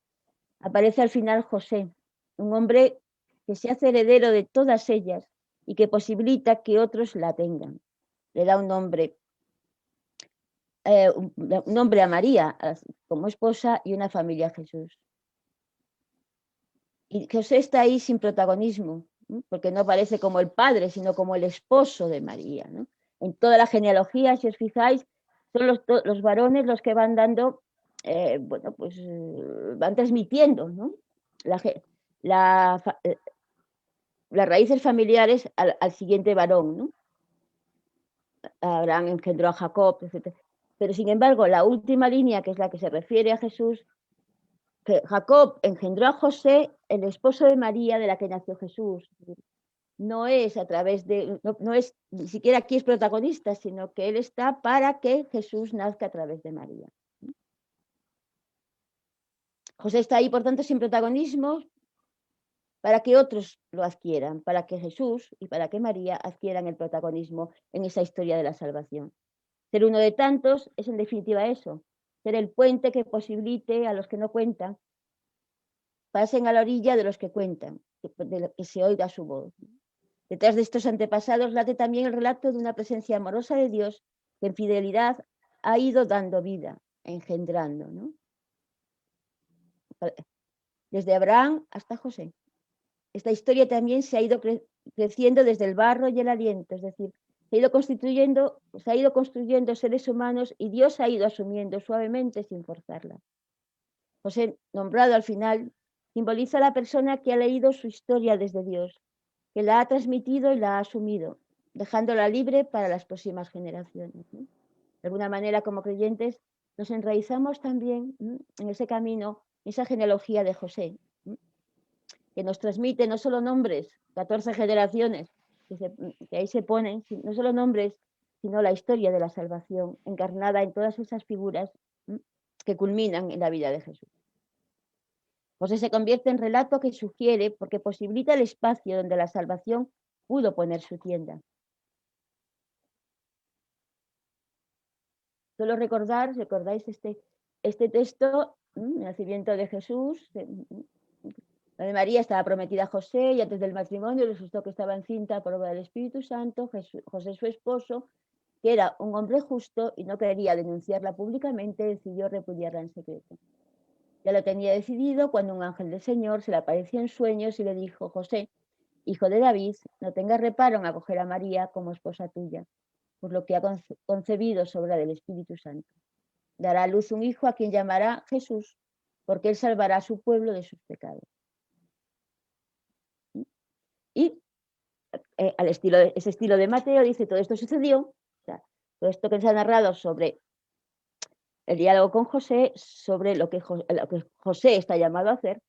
aparece al final José, un hombre que se hace heredero de todas ellas y que posibilita que otros la tengan. Le da un nombre a María como esposa y una familia a Jesús. Y José está ahí sin protagonismo, ¿no? Porque no aparece como el padre, sino como el esposo de María, ¿no? En toda la genealogía, si os fijáis, son los varones los que van dando, van transmitiendo, ¿no? Las raíces familiares al siguiente varón, ¿no? Abraham engendró a Jacob, etc. Pero sin embargo, la última línea, que es la que se refiere a Jesús, que Jacob engendró a José, el esposo de María, de la que nació Jesús. No es a través de, no es, ni siquiera aquí es protagonista, sino que él está para que Jesús nazca a través de María. José está ahí, por tanto, sin protagonismo, para que otros lo adquieran, para que Jesús y para que María adquieran el protagonismo en esa historia de la salvación. Ser uno de tantos es en definitiva eso, ser el puente que posibilite a los que no cuentan, pasen a la orilla de los que cuentan, que se oiga su voz. Detrás de estos antepasados late también el relato de una presencia amorosa de Dios que en fidelidad ha ido dando vida, engendrando, ¿no? Desde Abraham hasta José. Esta historia también se ha ido creciendo desde el barro y el aliento, es decir, se ha ido construyendo seres humanos y Dios ha ido asumiendo suavemente sin forzarla. José, nombrado al final, simboliza a la persona que ha leído su historia desde Dios, que la ha transmitido y la ha asumido, dejándola libre para las próximas generaciones, ¿no? De alguna manera, como creyentes, nos enraizamos también, ¿no?, en ese camino, en esa genealogía de José, ¿no?, que nos transmite no solo nombres, 14 generaciones que ahí se ponen, no solo nombres, sino la historia de la salvación encarnada en todas esas figuras, ¿no?, que culminan en la vida de Jesús. José se convierte en relato que sugiere, porque posibilita el espacio donde la salvación pudo poner su tienda. Solo recordáis este texto, el nacimiento de Jesús. La de María estaba prometida a José y antes del matrimonio resultó que estaba encinta por obra del Espíritu Santo. José, su esposo, que era un hombre justo y no quería denunciarla públicamente, decidió repudiarla en secreto. Ya lo tenía decidido cuando un ángel del Señor se le apareció en sueños y le dijo: José, hijo de David, no tengas reparo en acoger a María como esposa tuya, por lo que ha concebido sobre del Espíritu Santo. Dará a luz un hijo a quien llamará Jesús, porque él salvará a su pueblo de sus pecados. Y ese estilo de Mateo dice, todo esto sucedió, o sea, todo esto que se ha narrado sobre el diálogo con José, sobre lo que José está llamado a hacer,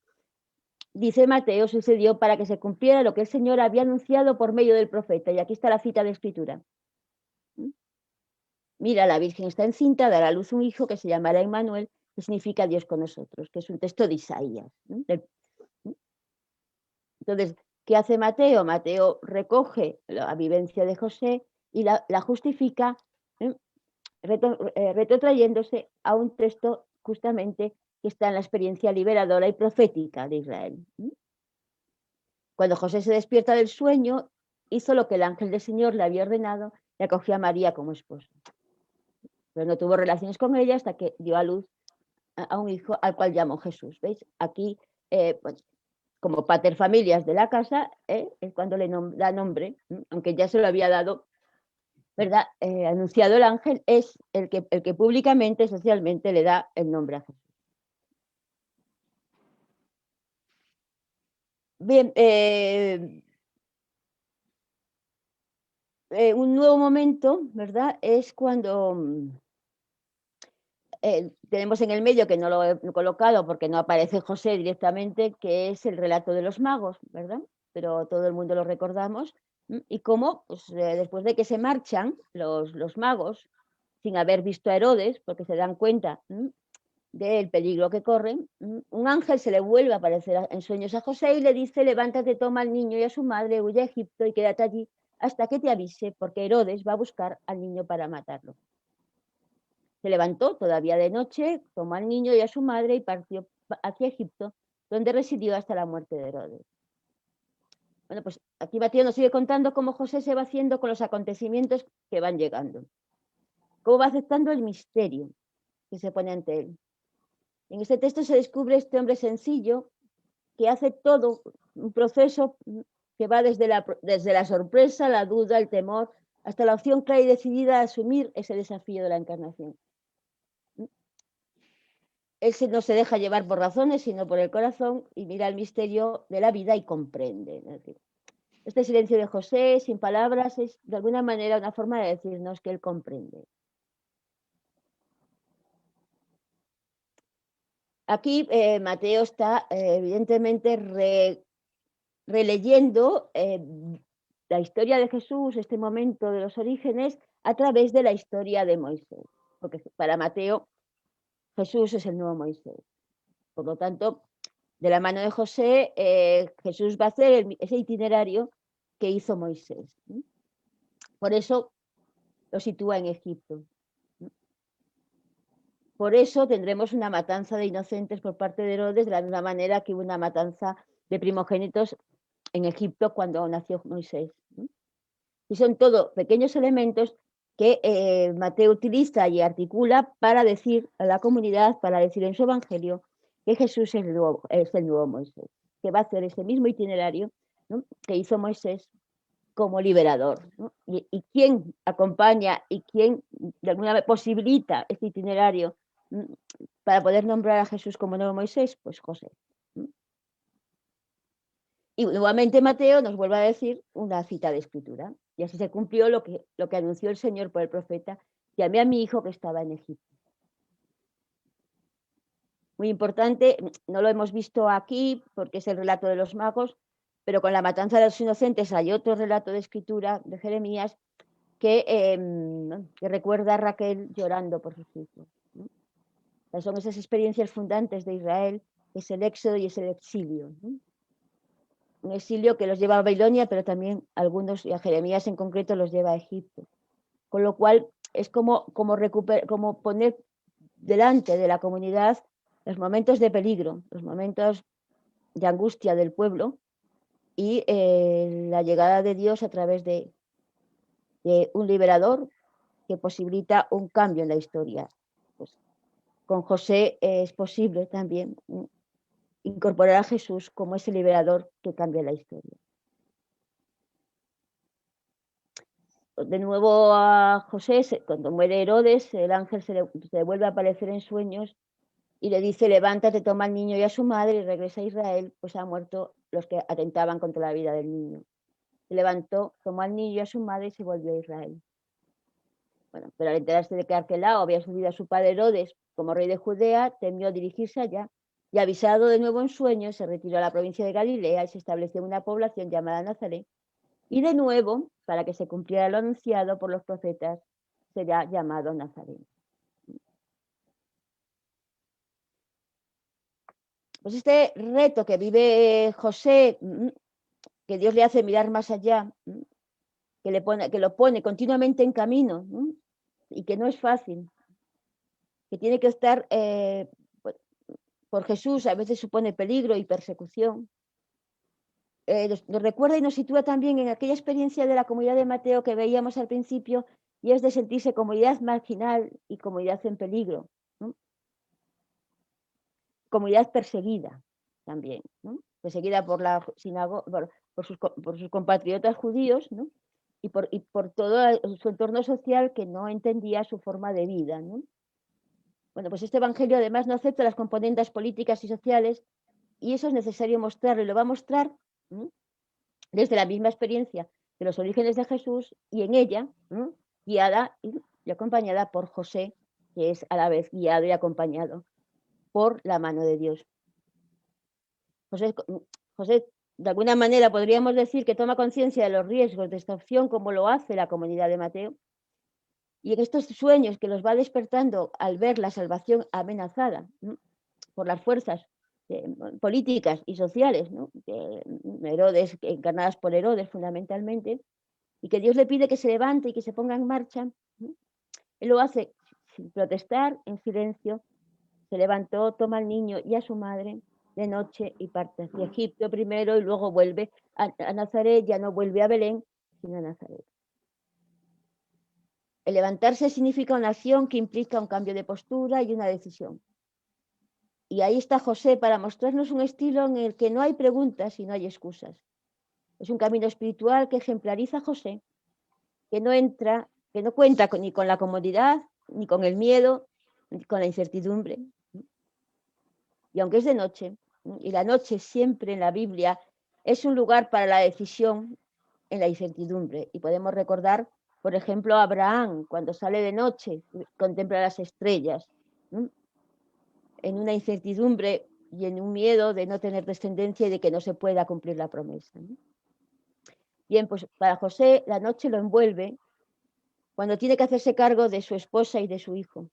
dice Mateo, sucedió para que se cumpliera lo que el Señor había anunciado por medio del profeta. Y aquí está la cita de Escritura. Mira, la Virgen está encinta, dará a luz un hijo que se llamará Emmanuel, que significa Dios con nosotros, que es un texto de Isaías. Entonces, ¿qué hace Mateo? Mateo recoge la vivencia de José y la justifica, retrotrayéndose a un texto justamente que está en la experiencia liberadora y profética de Israel. Cuando José se despierta del sueño, hizo lo que el ángel del Señor le había ordenado y acogió a María como esposa. Pero no tuvo relaciones con ella hasta que dio a luz a un hijo al cual llamó Jesús. ¿Veis? Aquí, pues, como paterfamilias de la casa, es cuando le da nombre, aunque ya se lo había dado, ¿verdad? Anunciado el ángel, es el que públicamente, socialmente, le da el nombre a Jesús. Bien, un nuevo momento, ¿verdad? Es cuando tenemos en el medio, que no lo he colocado porque no aparece José directamente, que es el relato de los magos, ¿verdad? Pero todo el mundo lo recordamos. Y cómo, pues, después de que se marchan los magos, sin haber visto a Herodes, porque se dan cuenta del peligro que corren, un ángel se le vuelve a aparecer en sueños a José y le dice, levántate, toma al niño y a su madre, huye a Egipto y quédate allí hasta que te avise, porque Herodes va a buscar al niño para matarlo. Se levantó todavía de noche, tomó al niño y a su madre y partió hacia Egipto, donde residió hasta la muerte de Herodes. Bueno, pues aquí Mateo nos sigue contando cómo José se va haciendo con los acontecimientos que van llegando, cómo va aceptando el misterio que se pone ante él. En este texto se descubre este hombre sencillo que hace todo un proceso que va desde la sorpresa, la duda, el temor, hasta la opción clara y decidida a asumir ese desafío de la encarnación. Él no se deja llevar por razones, sino por el corazón, y mira el misterio de la vida y comprende. Es decir, este silencio de José, sin palabras, es de alguna manera una forma de decirnos que él comprende. Aquí Mateo está evidentemente releyendo la historia de Jesús, este momento de los orígenes, a través de la historia de Moisés. Porque para Mateo, Jesús es el nuevo Moisés. Por lo tanto, de la mano de José, Jesús va a hacer ese itinerario que hizo Moisés. Por eso lo sitúa en Egipto. Por eso tendremos una matanza de inocentes por parte de Herodes, de la misma manera que hubo una matanza de primogénitos en Egipto cuando nació Moisés. Y son todo pequeños elementos que Mateo utiliza y articula para decir a la comunidad, para decir en su evangelio, que Jesús es el nuevo Moisés, que va a hacer ese mismo itinerario, ¿no?, que hizo Moisés como liberador, ¿no? Y quién acompaña y quién de alguna manera posibilita este itinerario para poder nombrar a Jesús como nuevo Moisés, pues José. Y nuevamente Mateo nos vuelve a decir una cita de Escritura. Y así se cumplió lo que anunció el Señor por el profeta: llamé a mi hijo que estaba en Egipto. Muy importante, no lo hemos visto aquí porque es el relato de los magos, pero con la matanza de los inocentes hay otro relato de Escritura de Jeremías que recuerda a Raquel llorando por sus hijos. Son esas experiencias fundantes de Israel, es el éxodo y es el exilio. Un exilio que los lleva a Babilonia, pero también algunos, y a Jeremías en concreto, los lleva a Egipto. Con lo cual es como poner delante de la comunidad los momentos de peligro, los momentos de angustia del pueblo y la llegada de Dios a través de un liberador que posibilita un cambio en la historia. Pues, con José es posible también incorporar a Jesús como ese liberador que cambia la historia. De nuevo a José, cuando muere Herodes, el ángel se le vuelve a aparecer en sueños y le dice, levántate, toma al niño y a su madre y regresa a Israel, pues han muerto los que atentaban contra la vida del niño. Se levantó, tomó al niño y a su madre y se volvió a Israel. Bueno, pero al enterarse de que Arquelao había sucedido a su padre Herodes como rey de Judea, temió dirigirse allá y, avisado de nuevo en sueños, se retiró a la provincia de Galilea y se estableció en una población llamada Nazaret. Y de nuevo, para que se cumpliera lo anunciado por los profetas, será llamado Nazaret. Pues este reto que vive José, que Dios le hace mirar más allá, que lo pone continuamente en camino, y que no es fácil, que tiene que estar por Jesús, a veces supone peligro y persecución. Nos recuerda y nos sitúa también en aquella experiencia de la comunidad de Mateo que veíamos al principio, y es de sentirse comunidad marginal y comunidad en peligro, ¿no? Comunidad perseguida también, ¿no? Perseguida por la sinagoga, por sus compatriotas judíos, ¿no? y por todo su entorno social que no entendía su forma de vida, ¿no? Bueno, pues este evangelio además no acepta las componentes políticas y sociales, y eso es necesario mostrarlo, y lo va a mostrar, ¿no?, desde la misma experiencia de los orígenes de Jesús, y en ella, ¿no?, guiada y acompañada por José, que es a la vez guiado y acompañado por la mano de Dios. José, de alguna manera podríamos decir que toma conciencia de los riesgos de esta opción, como lo hace la comunidad de Mateo, y en estos sueños que los va despertando al ver la salvación amenazada, ¿no?, por las fuerzas políticas y sociales, ¿no?, Herodes, encarnadas por Herodes fundamentalmente, y que Dios le pide que se levante y que se ponga en marcha, ¿no? Él lo hace sin protestar, en silencio. Se levantó, toma al niño y a su madre de noche y parte hacia Egipto primero, y luego vuelve a Nazaret. Ya no vuelve a Belén, sino a Nazaret. El levantarse significa una acción que implica un cambio de postura y una decisión. Y ahí está José para mostrarnos un estilo en el que no hay preguntas y no hay excusas. Es un camino espiritual que ejemplariza a José, que no cuenta ni con la comodidad, ni con el miedo, ni con la incertidumbre. Y aunque es de noche, y la noche siempre en la Biblia es un lugar para la decisión en la incertidumbre. Y podemos recordar, por ejemplo, a Abraham, cuando sale de noche, contempla las estrellas, ¿no?, en una incertidumbre y en un miedo de no tener descendencia y de que no se pueda cumplir la promesa, ¿no? Bien, pues para José la noche lo envuelve cuando tiene que hacerse cargo de su esposa y de su hijo.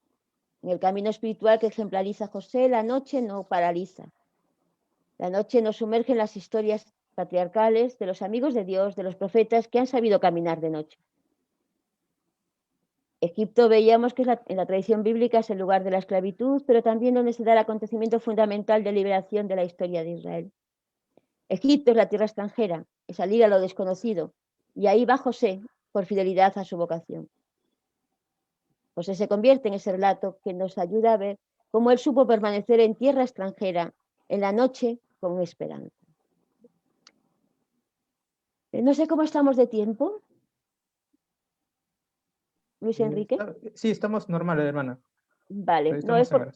En el camino espiritual que ejemplariza a José, la noche no paraliza. La noche nos sumerge en las historias patriarcales de los amigos de Dios, de los profetas que han sabido caminar de noche. Egipto veíamos que en la tradición bíblica es el lugar de la esclavitud, pero también donde se da el acontecimiento fundamental de liberación de la historia de Israel. Egipto es la tierra extranjera, es salir a lo desconocido, y ahí va José por fidelidad a su vocación. José se convierte en ese relato que nos ayuda a ver cómo él supo permanecer en tierra extranjera, en la noche, con esperanza. No sé cómo estamos de tiempo. Luis Enrique. Sí, estamos normales, hermana. Vale, no es por...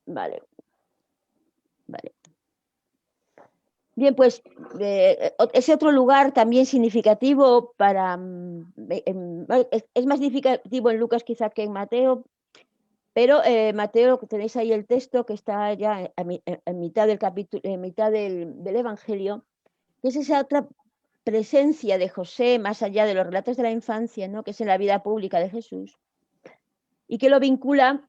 Vale. Vale. Bien, pues ese otro lugar también significativo para... es más significativo en Lucas quizá que en Mateo, pero Mateo, tenéis ahí el texto que está ya en mitad del capítulo, en mitad del Evangelio, que es esa otra presencia de José más allá de los relatos de la infancia, ¿no?, que es en la vida pública de Jesús, y que lo vincula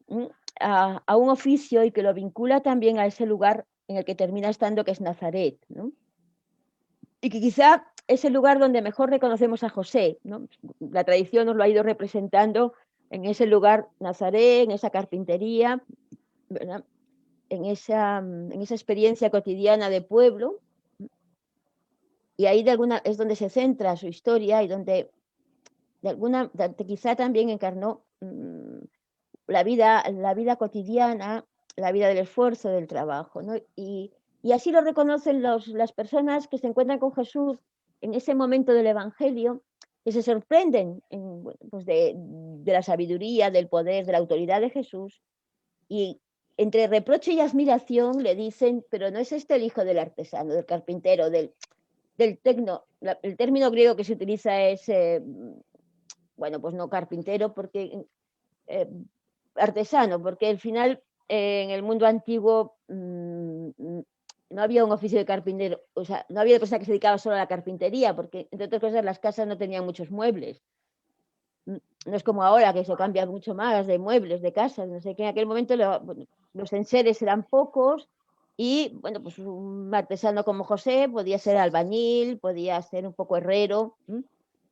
a un oficio, y que lo vincula también a ese lugar en el que termina estando, que es Nazaret, ¿no? Y que quizá es el lugar donde mejor reconocemos a José, ¿no? La tradición nos lo ha ido representando en ese lugar, Nazaret, en esa carpintería, ¿verdad?, en esa experiencia cotidiana de pueblo. Y ahí es donde se centra su historia, y donde quizá también encarnó la vida cotidiana, la vida del esfuerzo, del trabajo, ¿no? Y así lo reconocen las personas que se encuentran con Jesús en ese momento del Evangelio, que se sorprenden pues de la sabiduría, del poder, de la autoridad de Jesús, y entre reproche y admiración le dicen, pero no es este el hijo del artesano, del carpintero, del tecno. El término griego que se utiliza es, bueno, pues no carpintero, porque artesano, porque al final en el mundo antiguo no había un oficio de carpintero, o sea, no había persona que se dedicaba solo a la carpintería, porque entre otras cosas las casas no tenían muchos muebles. No es como ahora que eso cambia mucho más de muebles, de casas, no sé qué. En aquel momento bueno, los enseres eran pocos y, bueno, pues un artesano como José podía ser albañil, podía ser un poco herrero,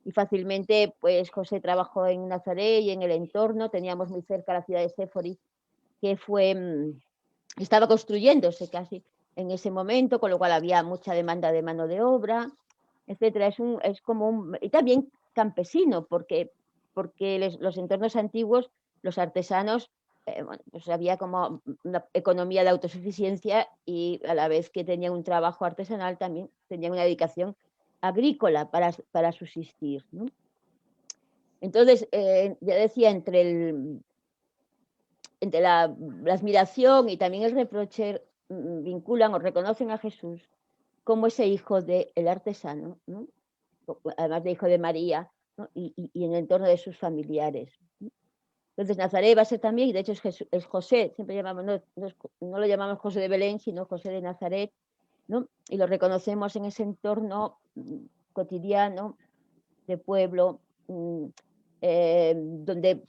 y fácilmente, pues José trabajó en Nazaret y en el entorno. Teníamos muy cerca la ciudad de Séforis, que estaba construyéndose casi en ese momento, con lo cual había mucha demanda de mano de obra, etcétera. Es como y también campesino, porque los entornos antiguos, los artesanos, bueno, pues había como una economía de autosuficiencia y a la vez que tenían un trabajo artesanal también tenían una dedicación agrícola para subsistir, ¿no? Entonces, ya decía, entre la admiración y también el reproche, vinculan o reconocen a Jesús como ese hijo del artesano, ¿no? Además de hijo de María, ¿no? y en el entorno de sus familiares. Entonces Nazaret va a ser también, y de hecho es José, siempre llamamos, no lo llamamos José de Belén, sino José de Nazaret, ¿no? Y lo reconocemos en ese entorno cotidiano, de pueblo, donde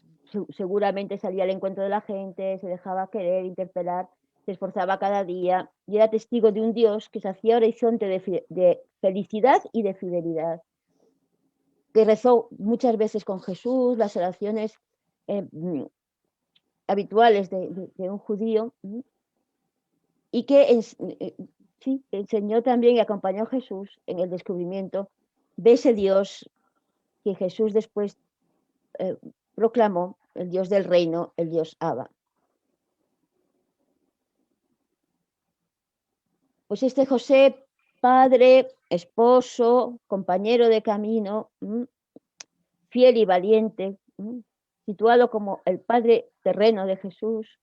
seguramente salía al encuentro de la gente, se dejaba querer, interpelar, se esforzaba cada día y era testigo de un Dios que se hacía horizonte de felicidad y de fidelidad, que rezó muchas veces con Jesús las oraciones habituales de un judío, y que sí, enseñó también y acompañó a Jesús en el descubrimiento de ese Dios que Jesús después proclamó, el Dios del reino, el Dios Abba. Pues este José, padre, esposo, compañero de camino, fiel y valiente, situado como el padre terreno de Jesús,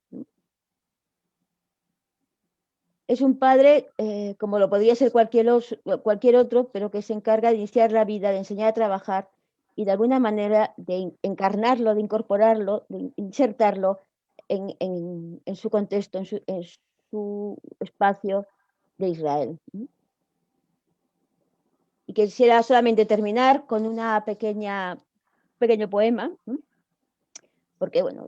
es un padre, como lo podría ser cualquier otro, pero que se encarga de iniciar la vida, de enseñar a trabajar y de alguna manera de encarnarlo, de incorporarlo, de insertarlo en su contexto, en su espacio de Israel. Y quisiera solamente terminar con una pequeño poema, porque, bueno,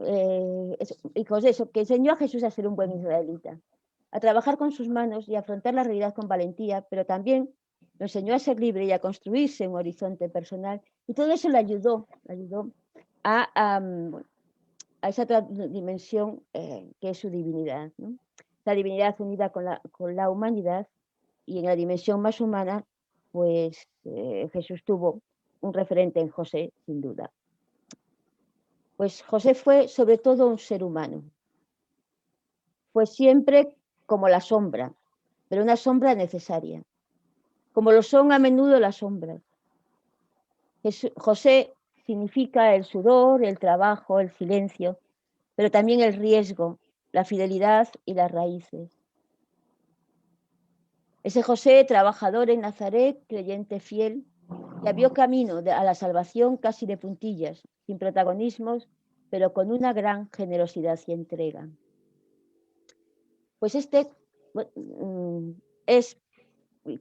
hijos de eso, que enseñó a Jesús a ser un buen israelita, a trabajar con sus manos y a afrontar la realidad con valentía, pero también lo enseñó a ser libre y a construirse un horizonte personal. Y todo eso le ayudó a esa dimensión que es su divinidad, ¿no? La divinidad unida con la humanidad, y en la dimensión más humana, pues Jesús tuvo un referente en José, sin duda. Pues José fue sobre todo un ser humano. Fue siempre como la sombra, pero una sombra necesaria, como lo son a menudo las sombras. José significa el sudor, el trabajo, el silencio, pero también el riesgo, la fidelidad y las raíces. Ese José, trabajador en Nazaret, creyente fiel, que abrió camino a la salvación casi de puntillas, sin protagonismos, pero con una gran generosidad y entrega. Pues este es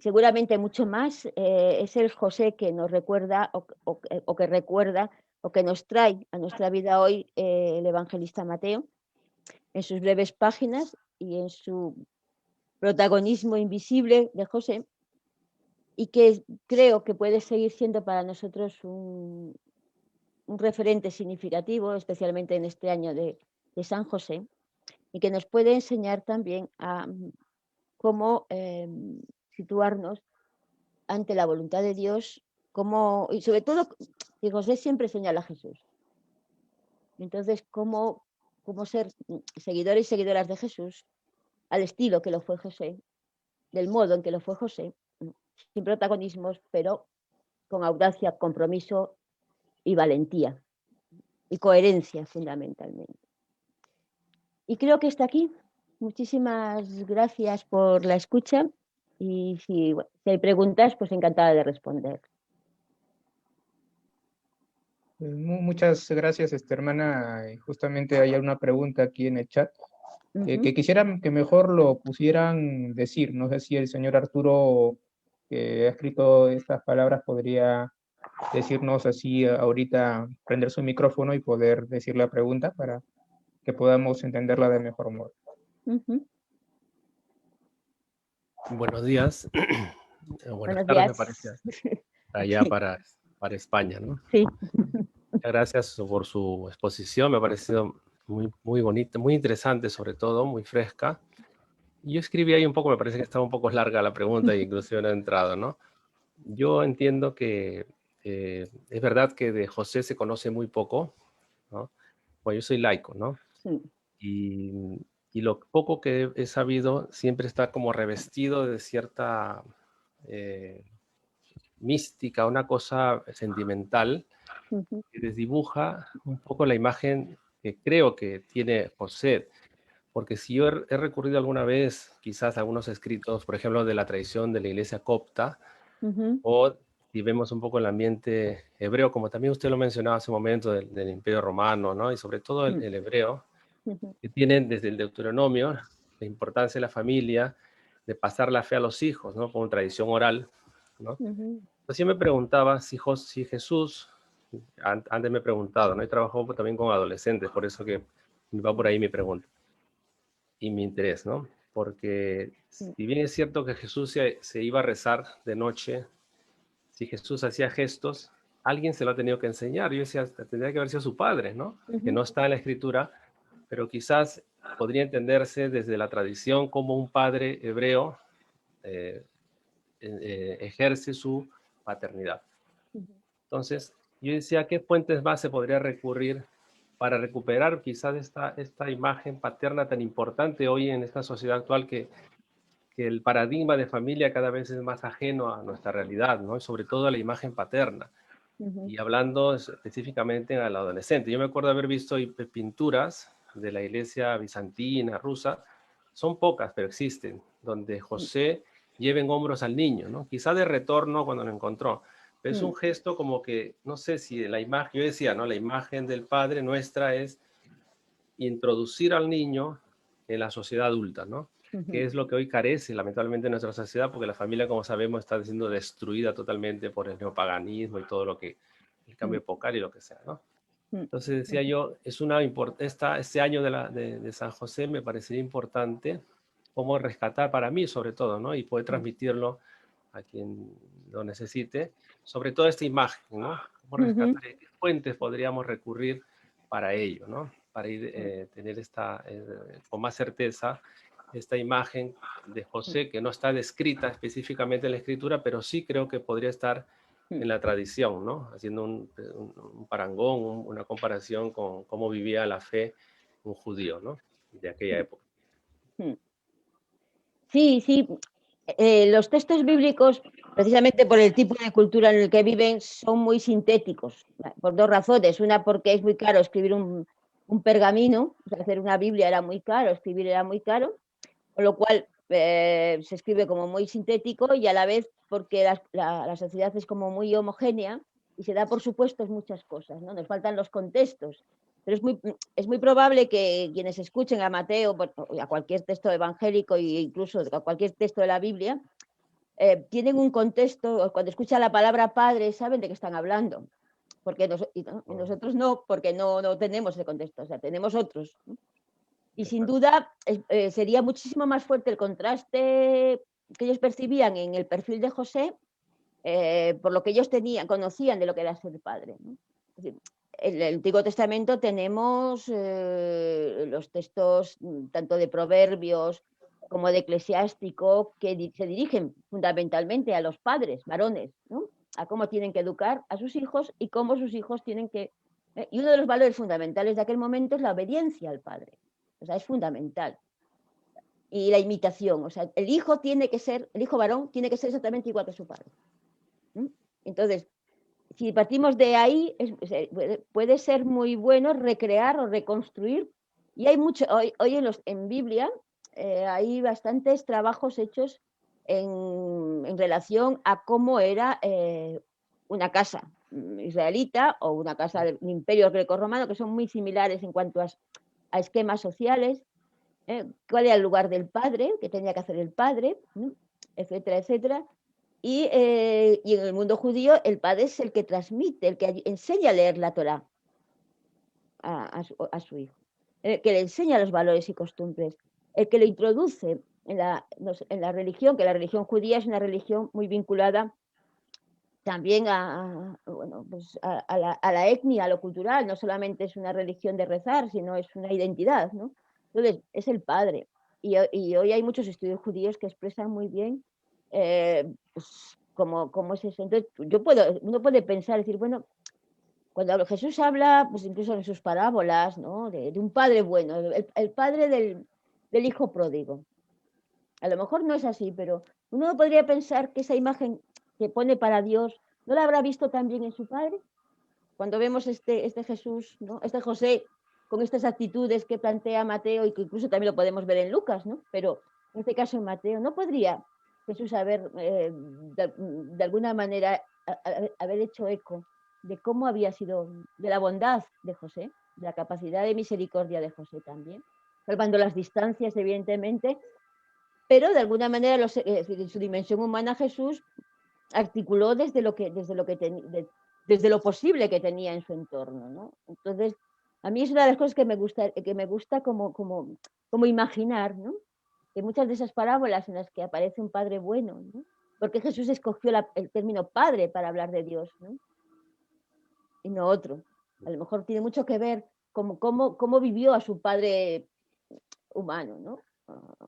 seguramente mucho más, es el José que nos recuerda o que recuerda o que nos trae a nuestra vida hoy el evangelista Mateo, en sus breves páginas y en su protagonismo invisible de José, y que creo que puede seguir siendo para nosotros un referente significativo, especialmente en este año de San José, y que nos puede enseñar también a cómo situarnos ante la voluntad de Dios, y sobre todo, que José siempre señala a Jesús. Entonces, cómo ser seguidores y seguidoras de Jesús, al estilo que lo fue José, del modo en que lo fue José, sin protagonismos, pero con audacia, compromiso y valentía, y coherencia fundamentalmente. Y creo que está aquí, Muchísimas gracias por la escucha y si hay preguntas, pues encantada de responder. Muchas gracias, hermana. Justamente hay una pregunta aquí en el chat que Ujú. quisieran que mejor lo pusieran decir. No sé si el señor Arturo, que ha escrito estas palabras, podría decirnos así ahorita, prender su micrófono y poder decir la pregunta para que podamos entenderla de mejor modo. Ujú. Buenos días. Buenas Buenos tardes, me días. parece, allá para España, ¿no? Sí. Muchas gracias por su exposición, me ha parecido muy bonita, muy interesante sobre todo, muy fresca. Yo escribí ahí un poco, me parece que estaba un poco larga la pregunta e incluso no he entrado, ¿no? Yo entiendo que es verdad que de José se conoce muy poco, ¿no? Bueno, yo soy laico, ¿no? Sí. Y lo poco que he sabido siempre está como revestido de cierta mística, una cosa sentimental Ujú. que desdibuja un poco la imagen que creo que tiene José. Porque si yo he recurrido alguna vez quizás a algunos escritos, por ejemplo, de la tradición de la iglesia copta, Ujú. o si vemos un poco el ambiente hebreo, como también usted lo mencionaba hace un momento del Imperio Romano, ¿no? Y sobre todo el hebreo, Ujú. que tienen desde el Deuteronomio la importancia de la familia, de pasar la fe a los hijos, ¿no? Como tradición oral, ¿no? Ujú. Entonces yo me preguntaba si Jesús, antes me he preguntado, ¿no? He trabajado también con adolescentes, por eso que va por ahí mi pregunta y mi interés, ¿no? Porque si bien es cierto que Jesús se iba a rezar de noche, si Jesús hacía gestos, alguien se lo ha tenido que enseñar. Yo decía, tendría que haber sido su padre, ¿no? Que Ujú. no está en la escritura, pero quizás podría entenderse desde la tradición como un padre hebreo eh, ejerce su paternidad. Entonces, yo decía, ¿a qué fuentes más se podría recurrir para recuperar quizás esta imagen paterna tan importante hoy en esta sociedad actual que el paradigma de familia cada vez es más ajeno a nuestra realidad, ¿no? Y sobre todo a la imagen paterna. Ujú. Y hablando específicamente al adolescente. Yo me acuerdo haber visto pinturas de la iglesia bizantina, rusa, son pocas, pero existen, donde José lleva en hombros al niño, ¿no? Quizá de retorno cuando lo encontró. Pero es un gesto como que, no sé si la imagen, yo decía, ¿no? La imagen del padre nuestra es introducir al niño en la sociedad adulta, ¿no? Que es lo que hoy carece lamentablemente en nuestra sociedad, porque la familia, como sabemos, está siendo destruida totalmente por el neopaganismo y todo lo que, el cambio epocal y lo que sea, ¿no? Entonces decía yo, este año de San José me parecería importante cómo rescatar para mí sobre todo, ¿no? Y poder transmitirlo a quien lo necesite, sobre todo esta imagen, ¿no? Cómo rescatar, qué fuentes podríamos recurrir para ello, ¿no? Para ir, tener con más certeza esta imagen de José que no está descrita específicamente en la escritura, pero sí creo que podría estar en la tradición, ¿no? Haciendo un parangón, una comparación con cómo vivía la fe un judío, ¿no? De aquella época. Sí, sí. Los textos bíblicos, precisamente por el tipo de cultura en el que viven, son muy sintéticos, por dos razones. Una, porque es muy caro escribir un pergamino, o sea, hacer una Biblia era muy caro, escribir era muy caro, con lo cual se escribe como muy sintético y a la vez porque la sociedad es como muy homogénea y se da por supuestos muchas cosas, ¿no? Nos faltan los contextos. Pero es muy probable que quienes escuchen a Mateo, a cualquier texto evangélico e incluso a cualquier texto de la Biblia, tienen un contexto, cuando escuchan la palabra padre, saben de qué están hablando. Porque y nosotros no, porque no tenemos ese contexto, o sea, tenemos otros, ¿no? Y sin duda sería muchísimo más fuerte el contraste que ellos percibían en el perfil de José por lo que ellos conocían de lo que era ser padre, ¿no? Es decir, en el Antiguo Testamento tenemos los textos tanto de Proverbios como de Eclesiástico que se dirigen fundamentalmente a los padres varones, ¿no? A cómo tienen que educar a sus hijos y cómo sus hijos tienen que... y uno de los valores fundamentales de aquel momento es la obediencia al padre. O sea, es fundamental. Y la imitación. O sea, el hijo varón tiene que ser exactamente igual que su padre. Entonces, si partimos de ahí, puede ser muy bueno recrear o reconstruir. Y hay mucho, hoy en Biblia, hay bastantes trabajos hechos en relación a cómo era una casa israelita o una casa del imperio grecorromano, que son muy similares en cuanto a esquemas sociales, cuál era el lugar del padre, qué tenía que hacer el padre, ¿no? Etcétera, etcétera. Y en el mundo judío el padre es el que transmite, el que enseña a leer la Torá a su hijo, el que le enseña los valores y costumbres, el que lo introduce en la religión, que la religión judía es una religión muy vinculada también bueno, pues a la etnia, a lo cultural, no solamente es una religión de rezar, sino es una identidad, ¿no? Entonces, es el padre. Y hoy hay muchos estudios judíos que expresan muy bien pues, cómo es eso. Entonces, uno puede pensar, decir, bueno, cuando Jesús habla, pues incluso en sus parábolas, ¿no? De un padre bueno, el padre del hijo pródigo. A lo mejor no es así, pero uno podría pensar que esa imagen que pone para Dios, ¿no la habrá visto también en su padre? Cuando vemos este Jesús, ¿no? Este José, con estas actitudes que plantea Mateo y que incluso también lo podemos ver en Lucas, ¿no? Pero en este caso en Mateo, ¿no podría Jesús haber, de alguna manera, haber hecho eco de cómo había sido, de la bondad de José, de la capacidad de misericordia de José también, salvando las distancias, evidentemente, pero de alguna manera en su dimensión humana Jesús articuló desde lo posible que tenía en su entorno, ¿no? Entonces, a mí es una de las cosas que me gusta como imaginar, ¿no? Que muchas de esas parábolas en las que aparece un padre bueno, ¿no? Porque Jesús escogió el término padre para hablar de Dios, ¿no? Y no otro. A lo mejor tiene mucho que ver cómo vivió a su padre humano, ¿no?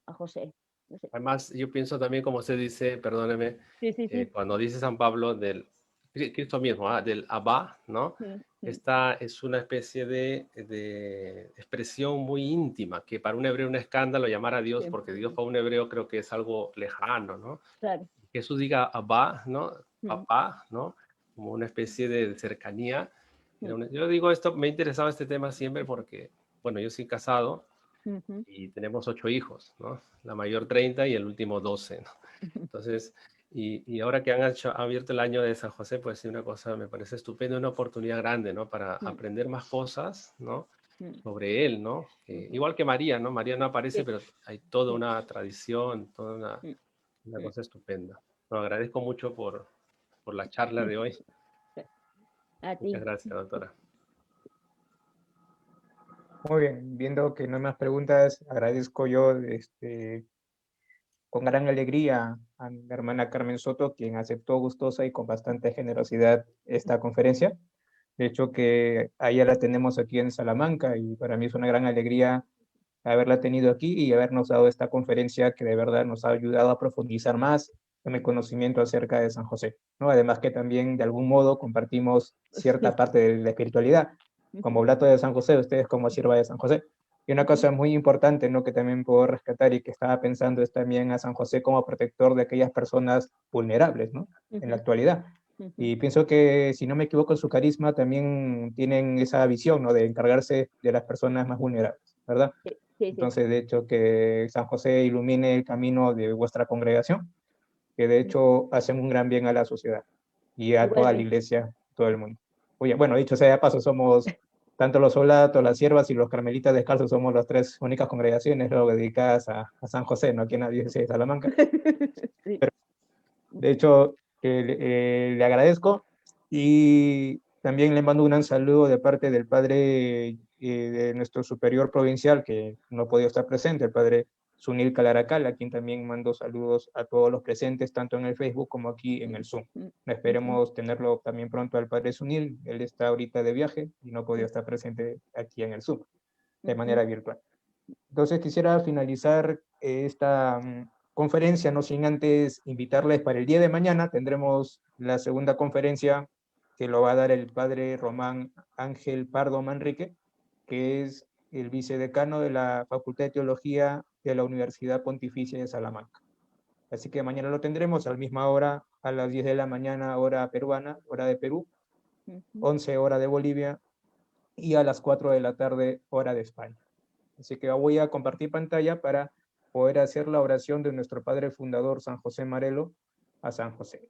A José. No sé. Además, yo pienso también, como se dice, perdóneme, Sí, sí, sí. cuando dice San Pablo del Cristo mismo, del Abba, ¿no? Sí, sí. Esta es una especie de expresión muy íntima, que para un hebreo es un escándalo llamar a Dios, Sí. porque Dios para un hebreo creo que es algo lejano, ¿no? Claro. Jesús diga Abba, ¿no? Papá, ¿no? Como una especie de cercanía. Yo digo esto, me ha interesado este tema siempre porque, bueno, yo soy casado y tenemos 8 hijos, ¿no? La mayor 30 y el último 12, ¿no? Entonces, y ahora que han abierto el año de San José, pues sí, una cosa me parece estupenda, una oportunidad grande, ¿no? Para aprender más cosas, ¿no? Sobre él, ¿no? Igual que María, ¿no? María no aparece, pero hay toda una tradición, toda una cosa estupenda. Lo agradezco mucho por la charla de hoy. A ti. Muchas gracias, doctora. Muy bien, viendo que no hay más preguntas, agradezco yo con gran alegría a mi hermana Carmen Soto, quien aceptó gustosa y con bastante generosidad esta conferencia. De hecho, que a ella la tenemos aquí en Salamanca y para mí es una gran alegría haberla tenido aquí y habernos dado esta conferencia que de verdad nos ha ayudado a profundizar más en el conocimiento acerca de San José, ¿no? Además que también de algún modo compartimos cierta parte de la espiritualidad, como Oblato de San José, ustedes como sierva de San José. Y una cosa muy importante, ¿no? Que también puedo rescatar y que estaba pensando es también a San José como protector de aquellas personas vulnerables, ¿no? En la actualidad. Y pienso que, si no me equivoco, en su carisma también tienen esa visión, ¿no? De encargarse de las personas más vulnerables, ¿verdad? Sí. Entonces, de hecho, que San José ilumine el camino de vuestra congregación, que de hecho hacen un gran bien a la sociedad y a toda la iglesia, todo el mundo. Oye, bueno, dicho sea de paso, somos tanto los Oblatos, las siervas y los carmelitas descalzos, somos las 3 únicas congregaciones luego dedicadas a San José, ¿no? Aquí en la diócesis de Salamanca. Pero, de hecho, le agradezco y también le mando un gran saludo de parte del padre de nuestro superior provincial, que no ha podido estar presente, el padre Sunil Calaracal, a quien también mando saludos a todos los presentes, tanto en el Facebook como aquí en el Zoom. Esperemos tenerlo también pronto al padre Sunil, él está ahorita de viaje y no ha podido estar presente aquí en el Zoom, de manera virtual. Entonces quisiera finalizar esta conferencia, no sin antes invitarles para el día de mañana. Tendremos la segunda conferencia que lo va a dar el padre Román Ángel Pardo Manrique, que es el vicedecano de la Facultad de Teología de la Universidad Pontificia de Salamanca. Así que mañana lo tendremos a la misma hora, a las 10 de la mañana, hora peruana, hora de Perú, 11 hora de Bolivia, y a las 4 de la tarde, hora de España. Así que voy a compartir pantalla para poder hacer la oración de nuestro Padre Fundador, San José Marelo, a San José.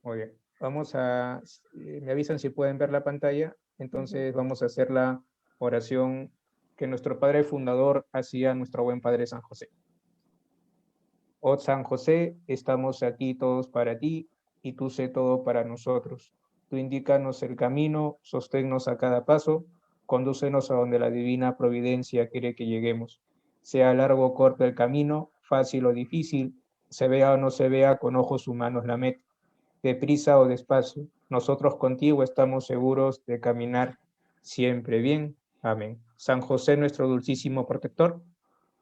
Muy bien, vamos a, me avisan si pueden ver la pantalla, entonces vamos a hacer la oración que nuestro Padre Fundador hacía a nuestro buen Padre San José. Oh San José, estamos aquí todos para ti, y tú sé todo para nosotros. Tú indícanos el camino, sosténnos a cada paso, condúcenos a donde la divina providencia quiere que lleguemos. Sea largo o corto el camino, fácil o difícil, se vea o no se vea con ojos humanos la meta. Deprisa o despacio, nosotros contigo estamos seguros de caminar siempre bien. Amén. San José, nuestro dulcísimo protector,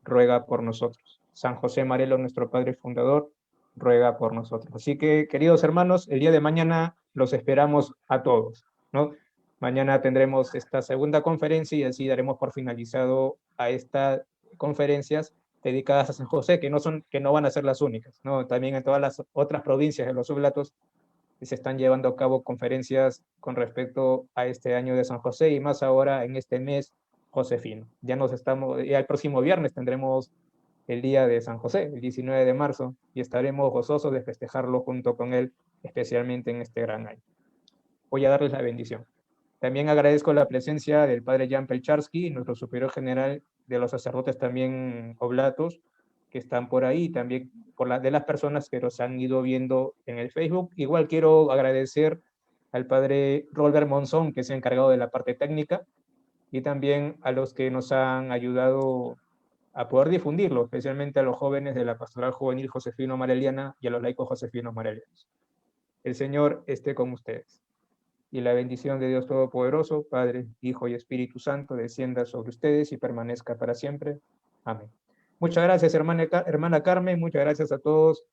ruega por nosotros. San José Marelo, nuestro Padre Fundador, ruega por nosotros. Así que, queridos hermanos, el día de mañana los esperamos a todos, ¿no? Mañana tendremos esta segunda conferencia y así daremos por finalizado a estas conferencias dedicadas a San José, que no van a ser las únicas, ¿no? También en todas las otras provincias de los Oblatos se están llevando a cabo conferencias con respecto a este año de San José y más ahora en este mes josefino. Ya el próximo viernes tendremos el día de San José, el 19 de marzo, y estaremos gozosos de festejarlo junto con él, especialmente en este gran año. Voy a darles la bendición. También agradezco la presencia del padre Jan Pelcharsky, nuestro superior general de los sacerdotes también oblatos, que están por ahí, también de las personas que nos han ido viendo en el Facebook. Igual quiero agradecer al padre Robert Monzón, que se ha encargado de la parte técnica, y también a los que nos han ayudado a poder difundirlo, especialmente a los jóvenes de la Pastoral Juvenil Josefino-Mareliana y a los laicos josefinos marelianos. El Señor esté con ustedes. Y la bendición de Dios Todopoderoso, Padre, Hijo y Espíritu Santo, descienda sobre ustedes y permanezca para siempre. Amén. Muchas gracias, hermana Carmen, muchas gracias a todos.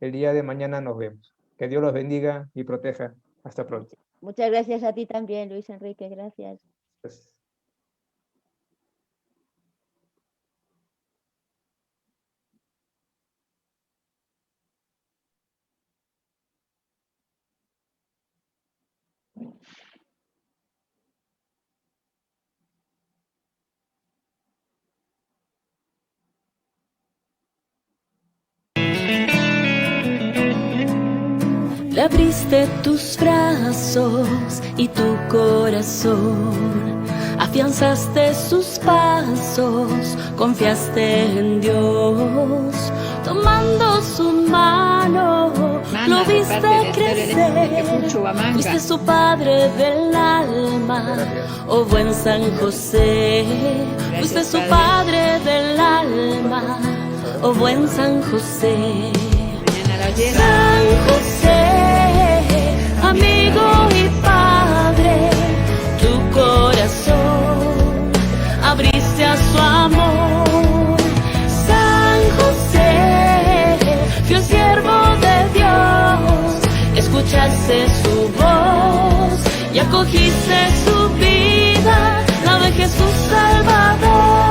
El día de mañana nos vemos. Que Dios los bendiga y proteja. Hasta pronto. Muchas gracias a ti también, Luis Enrique, gracias. Pues, Le abriste tus brazos y tu corazón, afianzaste sus pasos, confiaste en Dios, tomando su mano, lo viste crecer, fuiste su padre del alma, oh buen San José, fuiste su padre del alma, oh buen San José. San José, amigo y padre, tu corazón abriste a su amor. San José, fiel siervo de Dios, escuchaste su voz y acogiste su vida, la de Jesús Salvador.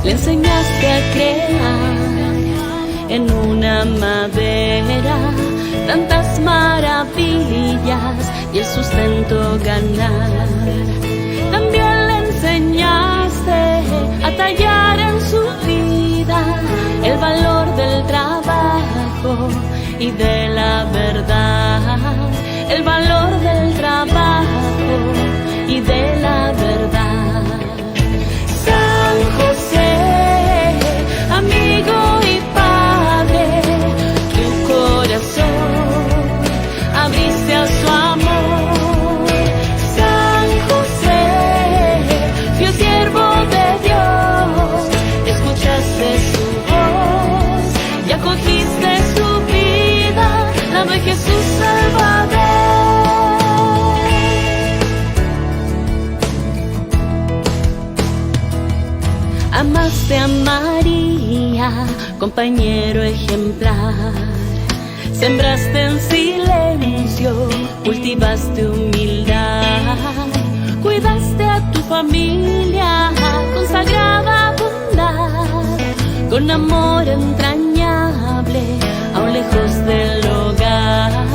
Le enseñaste a crear en una madera tantas maravillas y el sustento ganar. También le enseñaste a tallar en su vida el valor del trabajo y de la verdad, el valor del trabajo y de la verdad. San José, amigo y padre, tu corazón abriste a su amor. San José, fiel siervo de Dios, escuchaste su voz y acogiste su vida, la de Jesús Salvador. Amaste a María, compañero ejemplar. Sembraste en silencio, cultivaste humildad. Cuidaste a tu familia con sagrada bondad. Con amor entrañable, aún lejos del hogar.